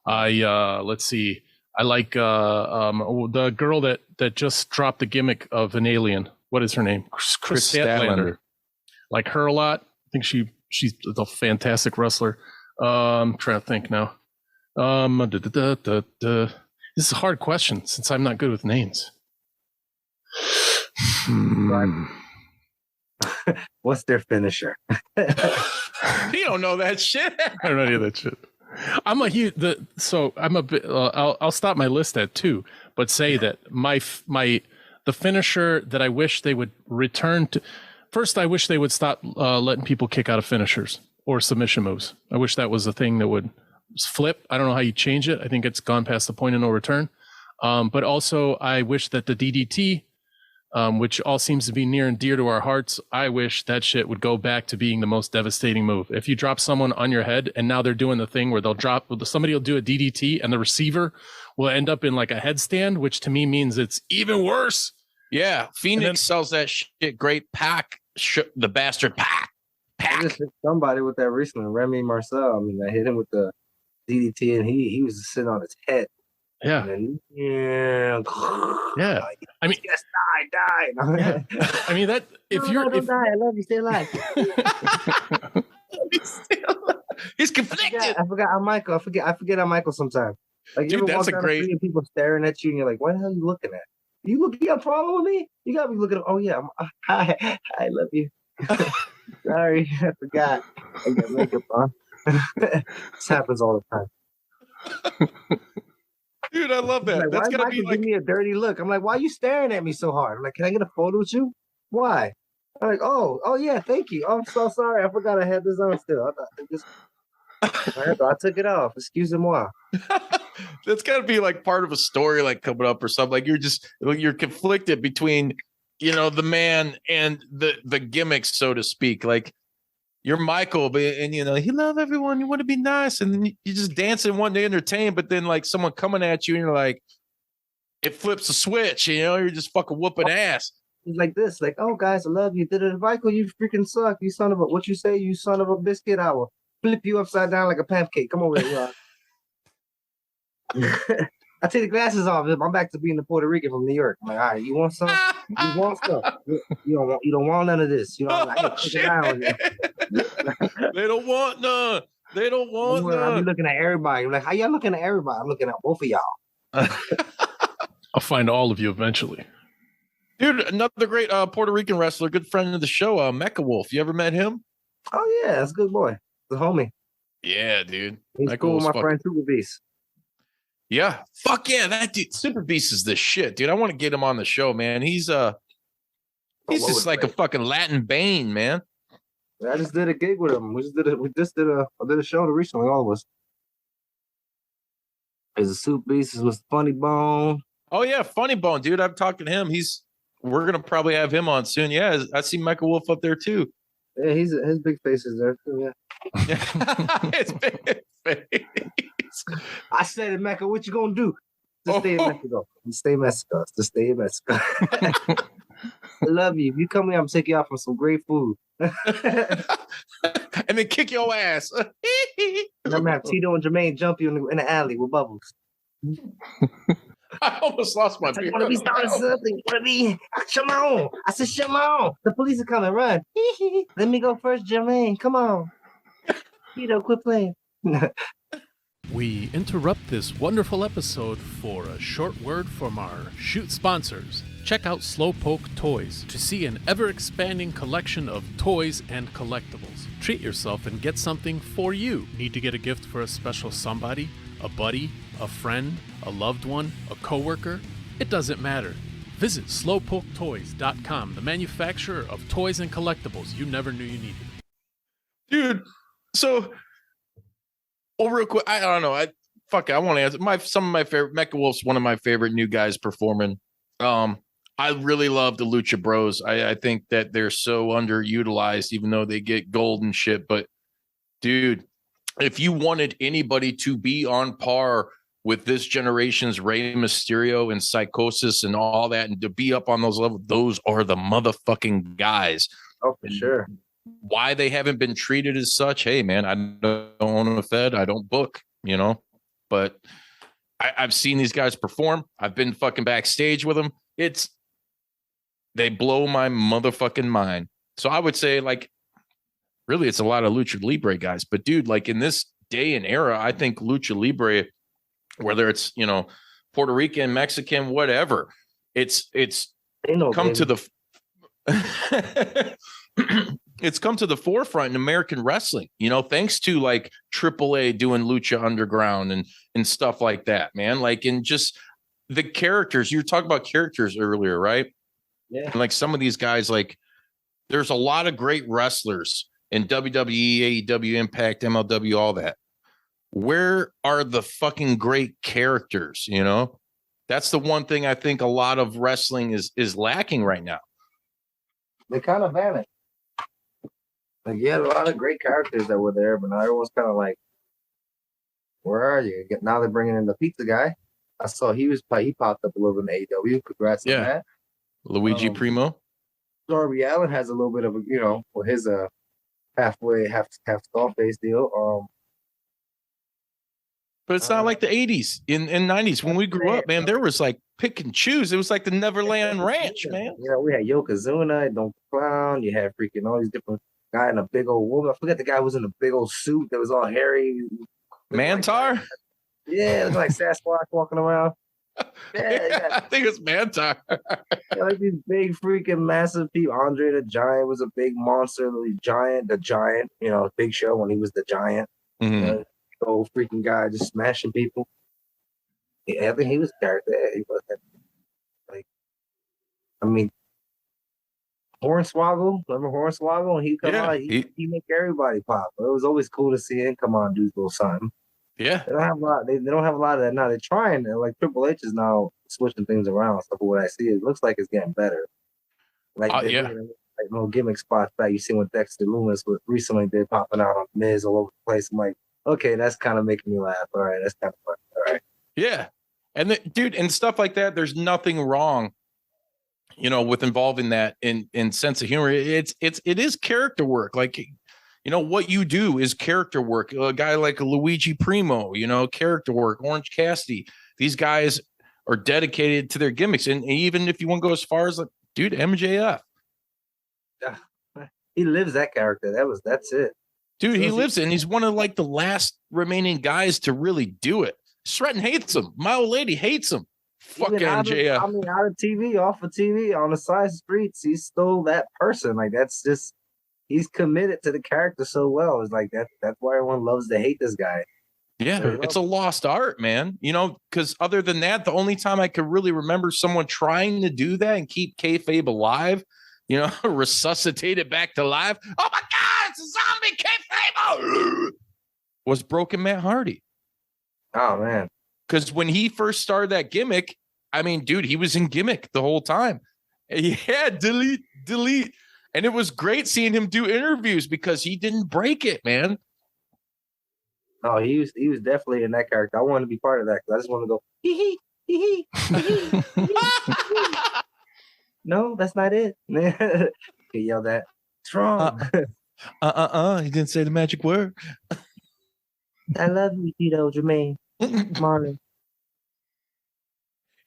Let's see. I like the girl that just dropped the gimmick of an alien. What is her name? Chris Statlander. Like her a lot. I think she's a fantastic wrestler. I'm trying to think now. This is a hard question since I'm not good with names. What's their finisher? You don't know that shit. I don't know any of that shit. I'm a huge I'll stop my list at 2, but say that the finisher that I wish they would return to. First, I wish they would stop letting people kick out of finishers or submission moves. I wish that was a thing that would flip. I don't know how you change it. I think it's gone past the point of no return. But also, I wish that the DDT, which all seems to be near and dear to our hearts, I wish that shit would go back to being the most devastating move. If you drop someone on your head and now they're doing the thing where somebody will do a DDT and the receiver will end up in like a headstand, which to me means it's even worse. Yeah. Phoenix sells that shit. Great Pac, the bastard Pac. I just hit somebody with that recently, Remy Marcel. I mean, I hit him with the DDT and he was just sitting on his head. Yeah. And yeah. I mean, yes, die. Yeah. I mean that if don't die. I love you. Stay alive. He's conflicted. I forgot. I'm Michael. I forget I'm Michael sometimes. Like, dude, that's a great. And people staring at you, and you're like, "What the hell are you looking at? You got a problem with me? You got me looking at. Oh yeah. Hi. I love you. Sorry, I forgot. I got makeup on. This happens all the time. Dude, I love that. Like, that's why gonna be like give me a dirty look. I'm like, why are you staring at me so hard? I'm like, can I get a photo with you? Why? I'm like, oh yeah, thank you. Oh, I'm so sorry. I forgot I had this on still. I took it off. Excusez-moi. That's gotta be like part of a story like coming up or something. Like you're conflicted between, the man and the gimmicks, so to speak. Like you're Michael, and he love everyone. You want to be nice, and then you just dancing one day, entertain. But then like someone coming at you, and you're like, it flips a switch. You're just fucking whooping ass. He's like this, like, oh guys, I love you. Michael, you freaking suck. You son of a what you say? You son of a biscuit. I will flip you upside down like a pancake. Come over here. I take the glasses off. I'm back to being the Puerto Rican from New York. I'm like, all right, you want some? You want some? You don't want none of this. I can take it down. They don't want none. They don't want I'll be none. looking at everybody. I'm like, how y'all looking at everybody? I'm looking at both of y'all. I'll find all of you eventually. Dude, another great Puerto Rican wrestler, good friend of the show, Mecha Wolf. You ever met him? Oh yeah, that's a good boy. The homie. Yeah, dude. He's Mecha cool with Wolf's my friend Super Beast. Yeah. Fuck yeah, that dude. Super Beast is the shit, dude. I want to get him on the show, man. He's just like a fucking Latin Bane, man. I just did a gig with him. I did a show recently, all of us. There's a Super Beast was Funny Bone. Oh yeah, Funny Bone, dude. I'm talking to him. We're gonna probably have him on soon. Yeah, I see Mecha Wolf up there too. Yeah, his big face is there too. Yeah. His big face. I said it, Mecca. What you gonna do? Just stay in Mexico. Just stay in Mexico. Just stay in Mexico. I love you. If you come here, I'm taking you out for some great food. And then kick your ass. And I'm gonna have Tito and Jermaine jump you in the alley with bubbles. I almost lost my beer. You wanna be starting something? You wanna be Shimon? I said Shimon. The police are coming. Run. Let me go first, Jermaine. Come on. Tito, quit playing. We interrupt this wonderful episode for a short word from our shoot sponsors. Check out Slowpoke Toys to see an ever-expanding collection of toys and collectibles. Treat yourself and get something for you. Need to get a gift for a special somebody, a buddy, a friend, a loved one, a coworker? It doesn't matter. Visit slowpoketoys.com, the manufacturer of toys and collectibles you never knew you needed. Dude, so real quick, I don't know. I want to answer. Some of my favorite Mecha Wolf's one of my favorite new guys performing. I really love the Lucha Bros. I think that they're so underutilized, even though they get gold and shit. But dude, if you wanted anybody to be on par with this generation's Rey Mysterio and Psychosis and all that, and to be up on those levels, those are the motherfucking guys. Oh, for sure. Why they haven't been treated as such? Hey, man, I don't own a Fed. I don't book, but I've seen these guys perform. I've been fucking backstage with them. They blow my motherfucking mind. So I would say, like, really, it's a lot of Lucha Libre guys. But dude, like in this day and era, I think Lucha Libre, whether it's, Puerto Rican, Mexican, whatever, it's come to the it's come to the forefront in American wrestling, thanks to like AAA doing Lucha Underground and stuff like that, man. Like, and just the characters, you were talking about characters earlier, right? Yeah. And like some of these guys, like there's a lot of great wrestlers in WWE, AEW, Impact, MLW, all that. Where are the fucking great characters? That's the one thing I think a lot of wrestling is lacking right now. They kind of vanished. Like, you had a lot of great characters that were there, but now everyone's kind of like, where are you? Now they're bringing in the pizza guy. I saw he popped up a little bit in AEW. Congrats on that. Luigi Primo. Darby Allin has a little bit of with his half skull face deal. But it's not like the 80s and 90s when we grew up, man. There was like pick and choose. It was like the Neverland Ranch, man. We had Yokozuna, Don't Clown. You had freaking all these different guy in a big old woman. I forget the guy who was in a big old suit that was all hairy. Mantar? Like, yeah, it was like Sasquatch walking around. Yeah. I think it's Mantar. Like these big freaking massive people. Andre the Giant was a big monster. The Giant, Big Show when he was the Giant. Mm-hmm. Old freaking guy just smashing people. Yeah, I think he was a character. He was Hornswoggle. Remember Hornswoggle? And he come out, he make everybody pop. It was always cool to see him come on and do a little something. Yeah. They don't have a lot. They don't have a lot of that now. They're trying. Like Triple H is now switching things around. So what I see, it looks like it's getting better. Like no gimmick spots that you see with Dexter Loomis, but recently they're popping out on Miz all over the place. I'm like, okay, that's kind of making me laugh. All right, that's kind of fun. All right. Yeah. And dude, and stuff like that, there's nothing wrong, with involving that in sense of humor. It is character work. Like, what you do is character work. A guy like Luigi Primo, character work, Orange Cassidy. These guys are dedicated to their gimmicks. And even if you want to go as far as like, dude, MJF. He lives that character. That's it. Dude, he lives in. He's one of like the last remaining guys to really do it. Sreten hates him. My old lady hates him. Fuck MJF. Out of TV, off of TV, on the side streets, he's still that person. Like that's just he's committed to the character so well. It's like that's why everyone loves to hate this guy. Yeah, it's a lost art, man. You know, because other than that, the only time I could really remember someone trying to do that and keep kayfabe alive, you know, resuscitate it back to life. Oh my God, it's a zombie kayfabe! Was Broken Matt Hardy. Oh man. Because when he first started that gimmick, I mean, dude, he was in gimmick the whole time. Yeah, delete. And it was great seeing him do interviews because he didn't break it, man. Oh, he was definitely in that character. I wanted to be part of that because I just want to go hee hee hee hee. No, that's not it. He yelled at strong. He didn't say the magic word. I love you, Tito Jermaine. Marlon.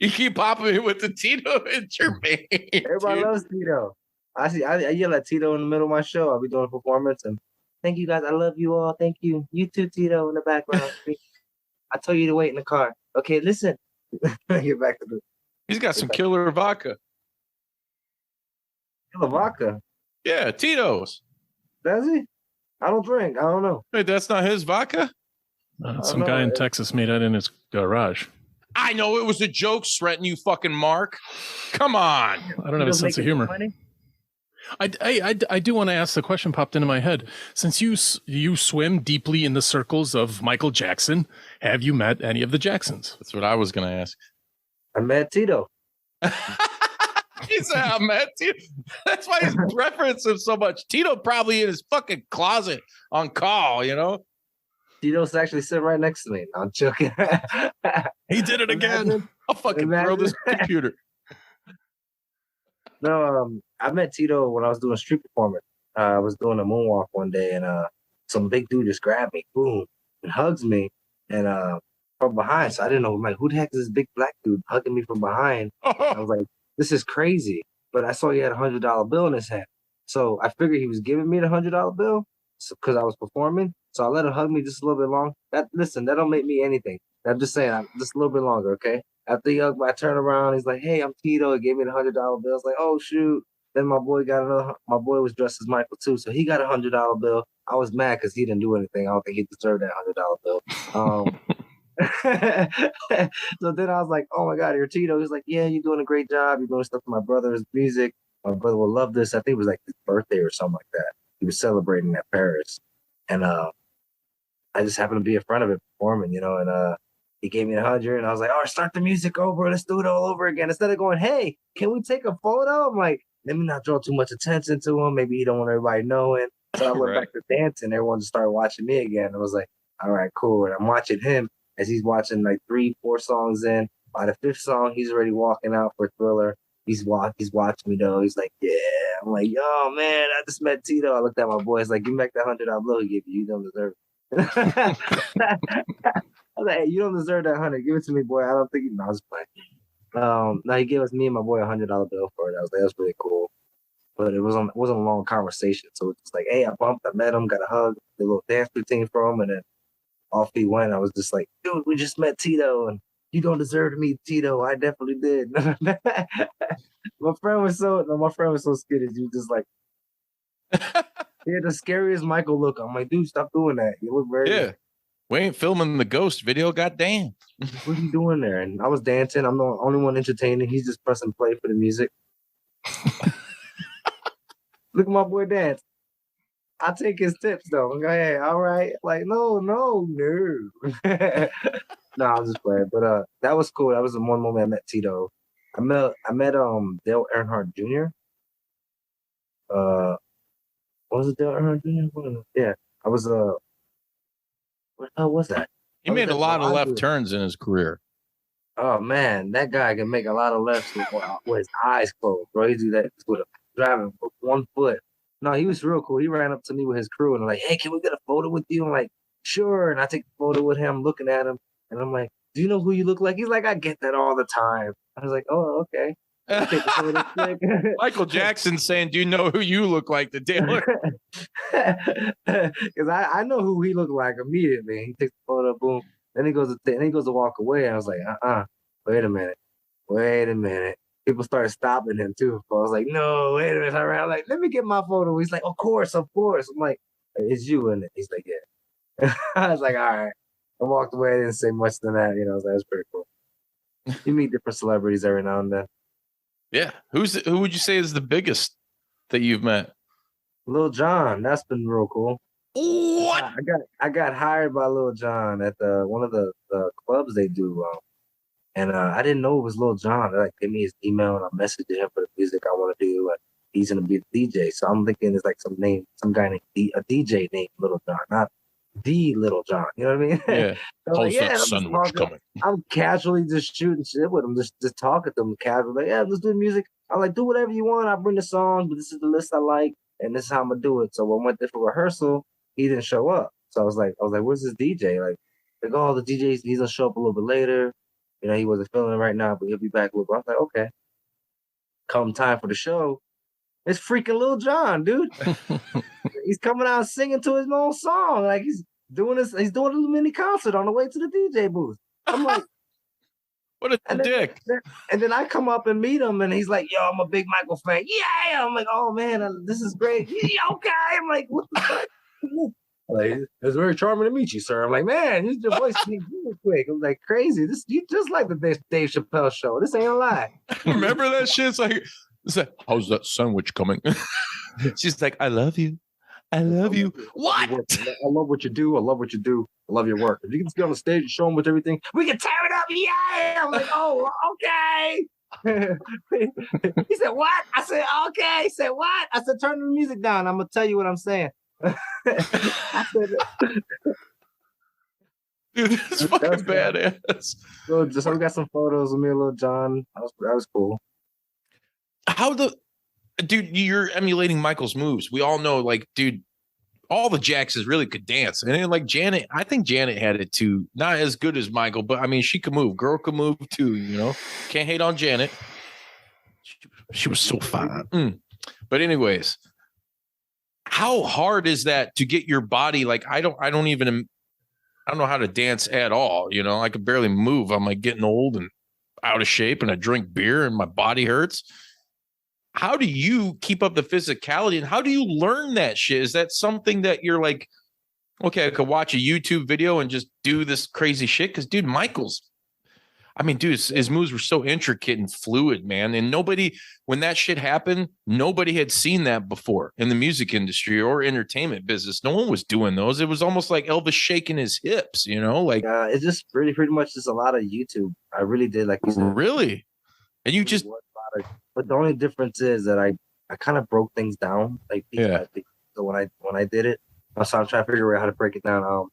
You keep popping it with the Tito and Jermaine. Everybody loves Tito. I yell at Tito in the middle of my show. I'll be doing a performance and thank you guys. I love you all. Thank you. You too, Tito, in the background. I told you to wait in the car. Okay, listen. Get back to the. He's got some killer vodka. Killer vodka. Yeah, Tito's. Does he? I don't drink. I don't know. Wait, that's not his vodka? Some guy in Texas made that in his garage. I know it was a joke, Sreten, you fucking mark. Come on. I don't have a sense of humor. I do want to ask, the question popped into my head. Since you swim deeply in the circles of Michael Jackson, have you met any of the Jacksons? That's what I was going to ask. I met Tito. He said, I met Tito. That's why he's referencing him so much. Tito probably in his fucking closet on call, you know? Tito's actually sitting right next to me. No, I'm joking. He did it again. I'll fucking throw this computer. No, I met Tito when I was doing street performance. I was doing a moonwalk one day, and some big dude just grabbed me, boom, and hugs me, and from behind. So I didn't know, like, who the heck is this big black dude hugging me from behind? I was like, this is crazy. But I saw he had $100 bill in his hand, so I figured he was giving me the $100 bill because I was performing. So I let him hug me just a little bit long. That don't make me anything. I'm just saying, I'm just a little bit longer, okay? After he hugged me, I turned around. He's like, "Hey, I'm Tito." He gave me the $100 bill. I was like, "Oh shoot!" Then my boy got another. My boy was dressed as Michael too, so he got a $100 bill. I was mad because he didn't do anything. I don't think he deserved that $100 bill. So then I was like, "Oh my God, you're Tito." He's like, "Yeah, you're doing a great job. You're doing stuff for my brother's music. My brother will love this." I think it was like his birthday or something like that. He was celebrating at Paris, and I just happened to be in front of it performing, you know, and he gave me 100, and I was like, "Oh, start the music over. Let's do it all over again." Instead of going, "Hey, can we take a photo?" I'm like, let me not draw too much attention to him. Maybe he don't want everybody knowing. So I went back to dancing. Everyone just started watching me again. I was like, all right, cool. And I'm watching him as he's watching like 3-4 songs in. By the 5th song, he's already walking out for Thriller. He's watching me though. He's like, yeah. I'm like, yo, man, I just met Tito. I looked at my boy. He's like, give me back that $100 bill he gave you. You don't deserve it. I was like, hey, you don't deserve that 100. Give it to me, boy. I don't think I was playing. Now he gave me and my boy $100 bill for it. I was like, that's really cool. But it wasn't a long conversation. So it's like, hey, I bumped, I met him, got a hug, did a little dance routine for him, and then off he went. I was just like, dude, we just met Tito, and you don't deserve to meet Tito. I definitely did. My friend was so skinny. He was just like, he had the scariest Michael look. I'm like, dude, stop doing that. You look very We ain't filming the ghost video, goddamn. What are you doing there? And I was dancing. I'm the only one entertaining. He's just pressing play for the music. Look at my boy dance. I take his tips though. I'm going, hey, all right. Like, no. No, I'm just playing. But that was cool. That was the one moment I met Tito. I met Dale Earnhardt Jr. Was it Dale Earnhardt Jr.? Yeah. I was what the hell was that? He made a lot of left turns in his career. Oh man, that guy can make a lot of lefts with his eyes closed, bro. He do that with driving with 1 foot. No, he was real cool. He ran up to me with his crew and like, hey, can we get a photo with you? I'm like, sure. And I take a photo with him, looking at him, and I'm like, do you know who you look like? He's like, I get that all the time. I was like, oh, okay. Take the photo quick. Michael Jackson saying, "Do you know who you look like?" To Taylor. Because I know who he looked like immediately. He takes the photo, boom. Then he goes to walk away. And I was like, wait a minute. People started stopping him too. So I was like, no, wait a minute. I'm like, let me get my photo. He's like, of course. I'm like, it's you in it. He's like, yeah. I was like, all right. I walked away. I didn't say much than that. I was like, that's pretty cool. You meet different celebrities every now and then. Yeah. Who would you say is the biggest that you've met? Lil Jon. That's been real cool. What? I got hired by Lil Jon at one of the clubs they do. And I didn't know it was Lil Jon. They gave me his email and I messaged him for the music I want to do. And he's gonna be the DJ. So I'm thinking it's like some guy named a DJ named Lil Jon, not the Lil Jon. You know what I mean? Yeah. So How's that sandwich coming? I'm casually just shooting shit with him, just talking to him casually. Like, yeah, let's do music. I'm like, do whatever you want. I bring the song, but this is the list I like, and this is how I'm gonna do it. So when I went there for rehearsal, he didn't show up. So I was like, where's this DJ? Like, oh, the DJ's he's gonna show up a little bit later. He wasn't feeling it right now, but he'll be back a little bit. I was like, okay. Come time for the show, it's freaking Lil Jon, dude. He's coming out singing to his own song. Like he's doing a little mini concert on the way to the DJ booth. I'm like, what a dick. And then I come up and meet him, and he's like, yo, I'm a big Michael fan. Yeah. I'm like, oh man, this is great. Yeah, okay. I'm like, what the fuck? Like, it's very charming to meet you, sir. I'm like, man, your voice changed really quick. I'm like, crazy. You just like the Dave Chappelle show. This ain't a lie. Remember that shit? It's like, how's that sandwich coming? She's like, I love you. I love you. What? I love what you do. I love what you do. I love your work. If you can just get on the stage and show them with everything, we can tear it up. Yeah. I'm like, oh, okay. He said, what? I said, okay. He said, what? I said, turn the music down. I'm going to tell you what I'm saying. I said, dude, this is fucking badass. So we got some photos of me and Lil Jon. That was cool. Dude, you're emulating Michael's moves. We all know, like, dude, all the Jacksons really could dance. And then, like, Janet, I think Janet had it too. Not as good as Michael, but I mean, she could move. Girl could move too, Can't hate on Janet. She was so fine. But anyways, how hard is that to get your body? Like, I don't know how to dance at all. I could barely move. I'm like getting old and out of shape, and I drink beer and my body hurts. How do you keep up the physicality, and how do you learn that shit? Is that something that you're like, okay, I could watch a YouTube video and just do this crazy shit? Because, dude, his moves were so intricate and fluid, man. And when that shit happened, nobody had seen that before in the music industry or entertainment business. No one was doing those. It was almost like Elvis shaking his hips, like. It's just pretty much just a lot of YouTube. I really did, like you said. Really? And you just. But the only difference is that I kind of broke things down, like piece by piece. So when I did it, so I'm trying to figure out how to break it down.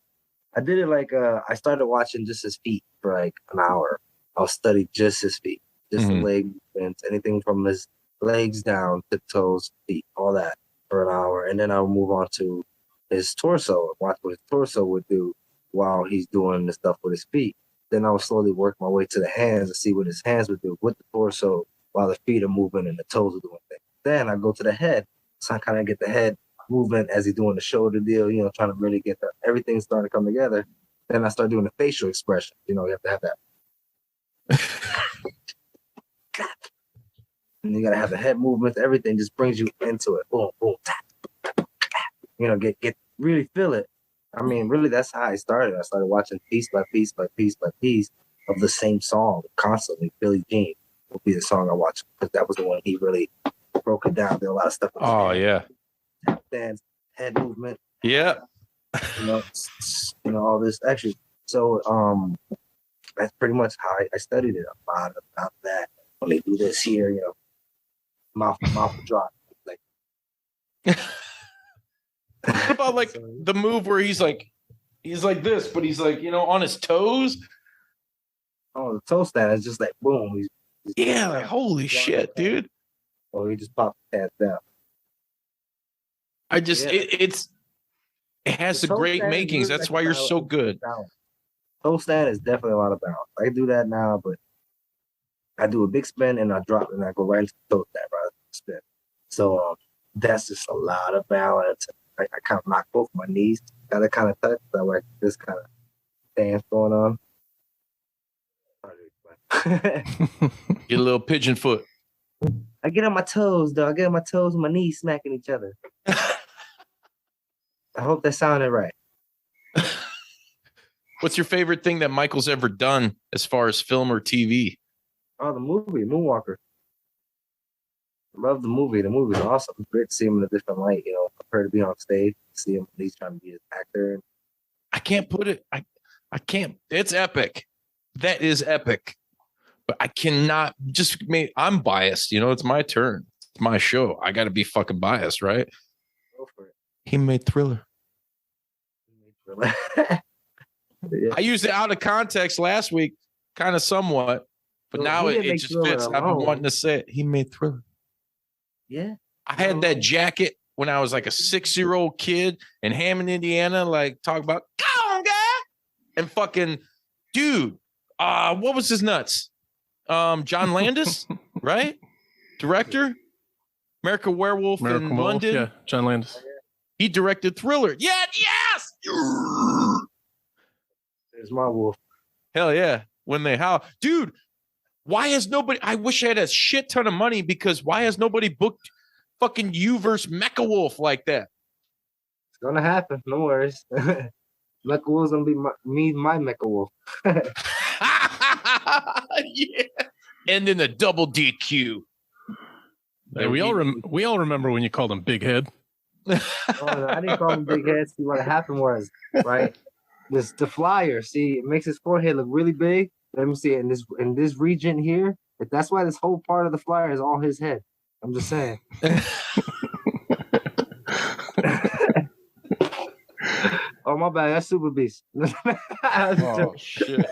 I did it like I started watching just his feet for like an hour. I'll study just his feet, just the leg movements, anything from his legs down to toes, feet, all that for an hour, and then I'll move on to his torso and watch what his torso would do while he's doing the stuff with his feet. Then I'll slowly work my way to the hands and see what his hands would do with the torso while the feet are moving and the toes are doing things. Then I go to the head, so I kind of get the head movement as he's doing the shoulder deal, trying to really get everything starting to come together. Then I start doing the facial expression. You have to have that. And you gotta have the head movements. Everything just brings you into it. Boom, boom, tap. Get really feel it. I mean, really, that's how I started. I started watching piece by piece by piece by piece of the same song constantly. Billie Jean would be the song I watched because that was the one he really broke it down. There a lot of stuff. Oh yeah, tap dance, head movement. Yeah, all this actually. So that's pretty much how I studied it. About that. When they do this here, mouth drop. Like. What about like the move where he's like this, but he's like on his toes? Oh, the toe stand is just like boom. He's like holy shit, dude. Oh, he just popped his hands down. It has the great makings. That's why you're so good. Toe stand is definitely a lot of balance. I do that now, but I do a big spin and I drop and I go right into the toe tap rather than spin. So that's just a lot of balance. I kind of knock both my knees. Got to kind of touch. So like this kind of dance going on. Get a little pigeon foot. I get on my toes, though. I get on my toes and my knees smacking each other. I hope that sounded right. What's your favorite thing that Michael's ever done as far as film or TV? Oh, the movie, Moonwalker. Love the movie. The movie's awesome. It's great to see him in a different light, you know, compared to being on stage. See him, he's trying to be an actor. I can't put it. I can't. It's epic. That is epic. But I cannot just me. I'm biased. You know, it's my turn. It's my show. I got to be fucking biased, right? Go for it. He made Thriller. Yeah. I used it out of context last week, kind of somewhat, but Well, now he didn't it make just Thriller fits. I've been alone. wanting to say it. He made Thriller. Yeah. I had that jacket when I was like a 6-year-old kid in Hammond, Indiana, like talk about, go on, guy. And fucking, dude, what was his nuts? John Landis, right? Director, American Werewolf in London. Yeah, John Landis. He directed Thriller. Yeah, yes. There's my wolf. Hell yeah. When they howl. Dude, why has nobody, I wish I had a shit ton of money because why has nobody booked fucking you versus Mecha Wolf like that? It's gonna happen. No worries. Mecha Wolf's gonna be my Mecha Wolf. Yeah. And then the double DQ. Hey, we all remember when you called him Big Head. Oh, no, I didn't call him big head. See, what happened was, right? The flyer, see, it makes his forehead look really big. Let me see, in this region here, that's why this whole part of the flyer is all his head. I'm just saying. Oh, my bad. That's Super Beast. Oh, shit.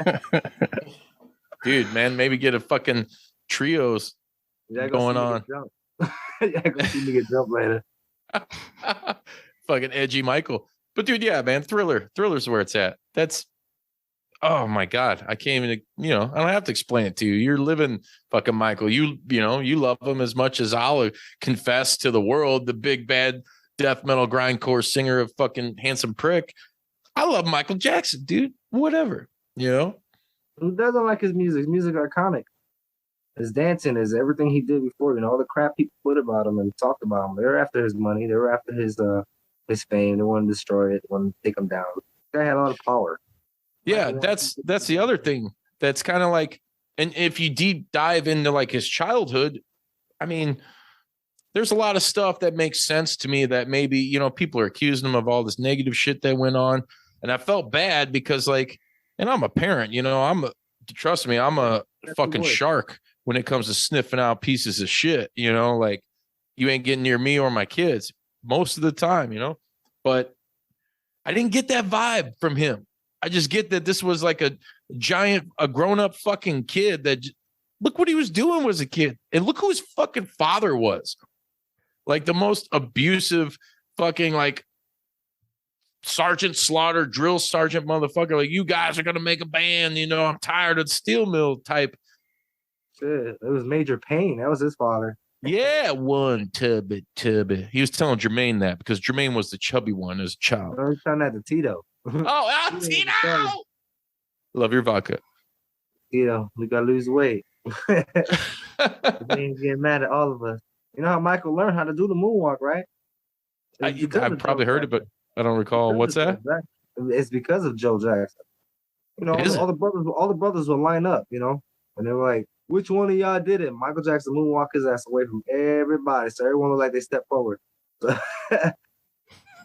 Dude, man, maybe get a fucking trios going on. Yeah, go see me get jumped later. Fucking edgy Michael. But dude, yeah, man, Thriller's where it's at. That's, oh my God. I can't even, you know, I don't have to explain it to you. You're living fucking Michael. You know, you love him as much as I'll confess to the world, the big bad death metal grindcore singer of fucking Handsome Prick. I love Michael Jackson, dude. Whatever, you know. Who doesn't like his music? His music iconic. His dancing is everything he did before. You know, all the crap people put about him and talked about him. They were after his money. They were after his fame. They wanted to destroy it. They wanted to take him down. The guy had a lot of power. Yeah, that's the other thing. That's kind of like, and if you deep dive into like his childhood, I mean, there's a lot of stuff that makes sense to me that maybe, you know, people are accusing him of all this negative shit that went on. And I felt bad because like, and I'm a parent, you know, trust me, I'm a fucking shark when it comes to sniffing out pieces of shit, you know, like you ain't getting near me or my kids most of the time, you know, but I didn't get that vibe from him. I just get that this was like a grown up fucking kid that look what he was doing was a kid. And look who his fucking father was. Like the most abusive fucking like Sergeant Slaughter, drill sergeant motherfucker. Like, you guys are going to make a band. You know, I'm tired of the steel mill type. Shit, it was Major Payne. That was his father. Yeah, one tubby. He was telling Jermaine that because Jermaine was the chubby one as a child. I was telling that to Tito. Tito! Love your vodka. Tito, we got to lose weight. He's getting mad at all of us. You know how Michael learned how to do the moonwalk, right? I've probably heard it, but I don't recall. What's that? It's because of Joe Jackson. You know, all the brothers will line up, you know, and they were like, which one of y'all did it? Michael Jackson moonwalk his ass away from everybody. So everyone looked like they stepped forward.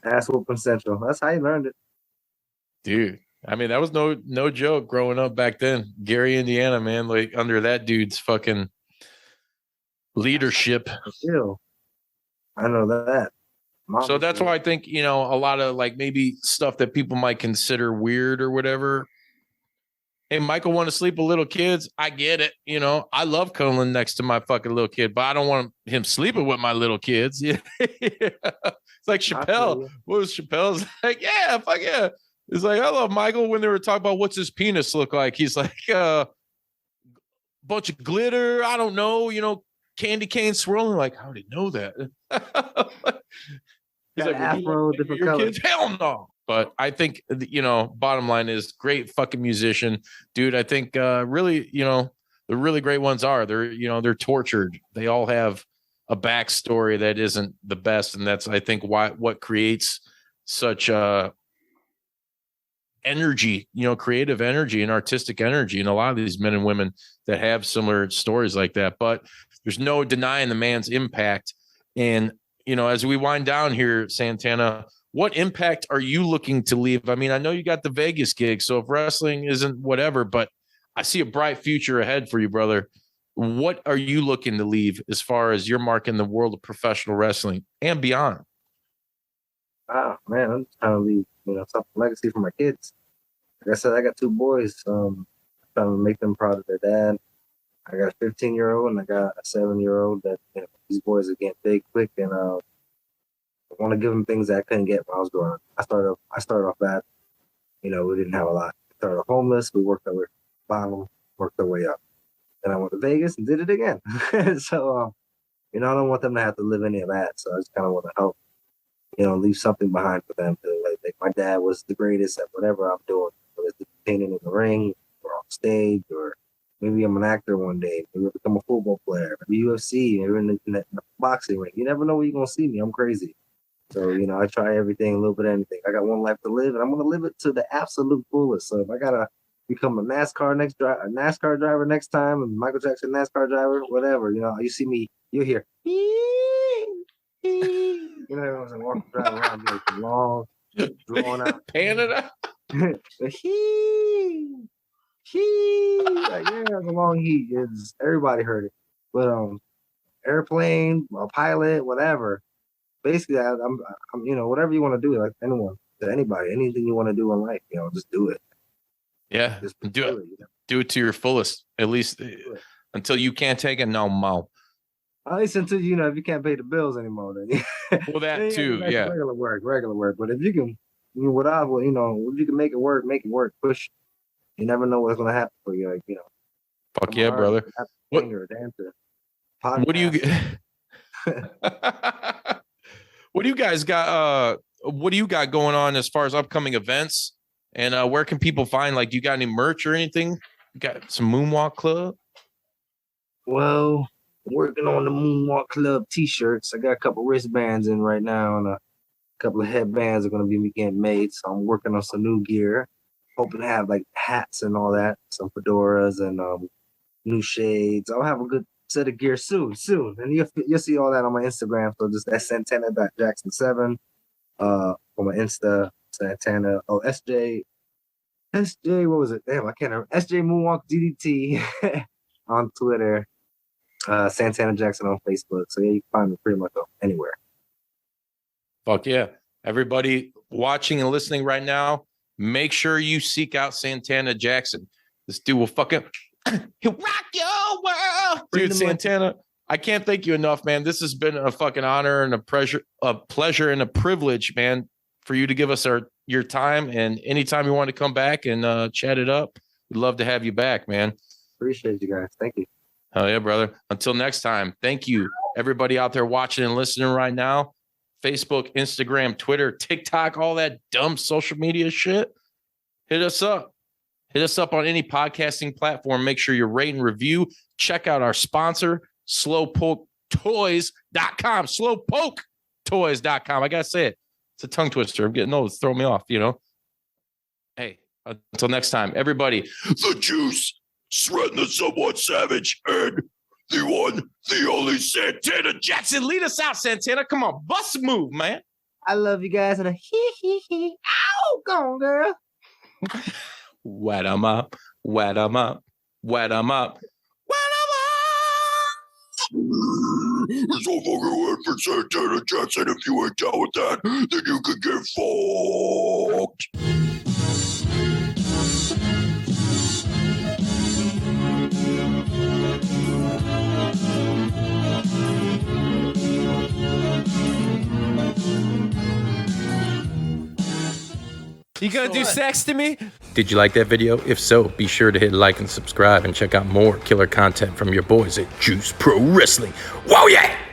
Ass whooping central. That's how he learned it. Dude, I mean, that was no joke growing up back then. Gary, Indiana, man, like under that dude's fucking leadership. Still, I know that. So that's why I think, you know, a lot of like maybe stuff that people might consider weird or whatever. Hey, Michael want to sleep with little kids. I get it. You know, I love cuddling next to my fucking little kid, but I don't want him sleeping with my little kids. Yeah. It's like Chappelle. What was Chappelle's like? Yeah, fuck yeah. It's like, I love Michael when they were talking about what's his penis look like. He's like, bunch of glitter. I don't know, candy cane swirling. Like, how did he know that? He's like, afro, different colors. Hell no. But I think, bottom line is great fucking musician, dude. I think really, the really great ones they're tortured. They all have a backstory that isn't the best. And that's, I think, what creates such energy, creative energy and artistic energy in a lot of these men and women that have similar stories like that. But there's no denying the man's impact. And, as we wind down here, Santana, what impact are you looking to leave? I mean, I know you got the Vegas gig, so if wrestling isn't whatever, but I see a bright future ahead for you, brother. What are you looking to leave as far as your mark in the world of professional wrestling and beyond? Oh man, I'm just trying to leave, some legacy for my kids. Like I said, I got 2 boys. I'm trying to make them proud of their dad. I got a 15-year-old and I got a 7-year-old that, these boys are getting big quick, and I want to give them things that I couldn't get when I was growing up. I started off bad. We didn't have a lot. We started off homeless. We worked our way bottom, worked our way up. Then I went to Vegas and did it again. So, I don't want them to have to live any of that. So I just kind of want to help, leave something behind for them. Like my dad was the greatest at whatever I'm doing, whether it's painting in the ring or on stage, or maybe I'm an actor one day. Maybe I'll become a football player, maybe UFC, maybe in the boxing ring. You never know where you're going to see me. I'm crazy. So, I try everything, a little bit of anything. I got one life to live, and I'm going to live it to the absolute fullest. So if I got to become a NASCAR driver next time, a Michael Jackson NASCAR driver, whatever, you see me, you'll hear, everyone's walking, driving around, like long, drawn out. Canada. Like, like, yeah, the long heat. Everybody heard it. But airplane, a pilot, whatever. Basically, I'm whatever you want to do, like anyone, to anybody, anything you want to do in life, just do it. Yeah, just do it. Do it to your fullest, at least until you can't take it no more. At least until if you can't pay the bills anymore, then well, that too, yeah. Regular work. But if you can, if you can make it work, push. You never know what's gonna happen for you. Like, fuck yeah, brother. What? Or a dancer. What do you? What do you guys got? What do you got going on as far as upcoming events? And where can people find? Like, do you got any merch or anything? You got some Moonwalk Club? Well, I'm working on the Moonwalk Club T-shirts. I got a couple wristbands in right now, and a couple of headbands are going to be getting made. So I'm working on some new gear. Hoping to have like hats and all that, some fedoras and new shades. I'll have a good set of gear soon. And you'll see all that on my Instagram. So just that's Santana.Jackson7 on my Insta. Santana. Oh, SJ, what was it? Damn, I can't remember. SJ Moonwalk DDT on Twitter. Santana Jackson on Facebook. So yeah, you can find me pretty much anywhere. Fuck yeah. Everybody watching and listening right now, make sure you seek out Santana Jackson. This dude will fucking he'll rock your world. Dude, Santana, I can't thank you enough, man. This has been a fucking honor and a pleasure and a privilege, man, for you to give us your time. And anytime you want to come back and chat it up, we'd love to have you back, man. Appreciate you guys. Thank you. Hell yeah, brother. Until next time, thank you. Everybody out there watching and listening right now, Facebook, Instagram, Twitter, TikTok, all that dumb social media shit, hit us up. Hit us up on any podcasting platform. Make sure you rate and review. Check out our sponsor, slowpoketoys.com. Slowpoketoys.com. I got to say it. It's a tongue twister. I'm getting old. It's throwing me off, Hey, until next time, everybody. The Juice, Sreten the Somewhat Savage, and the one, the only Santana Jackson. Lead us out, Santana. Come on, bust a move, man. I love you guys. And a hee. Ow, go on, girl. Wet 'em up, wet 'em up, wet 'em up. It's all fucking wet for Santana Jackson. If you ain't down with that, then you can get fucked. You gonna do sex to me? Did you like that video? If so, be sure to hit like and subscribe and check out more killer content from your boys at Juice Pro Wrestling. Whoa, yeah!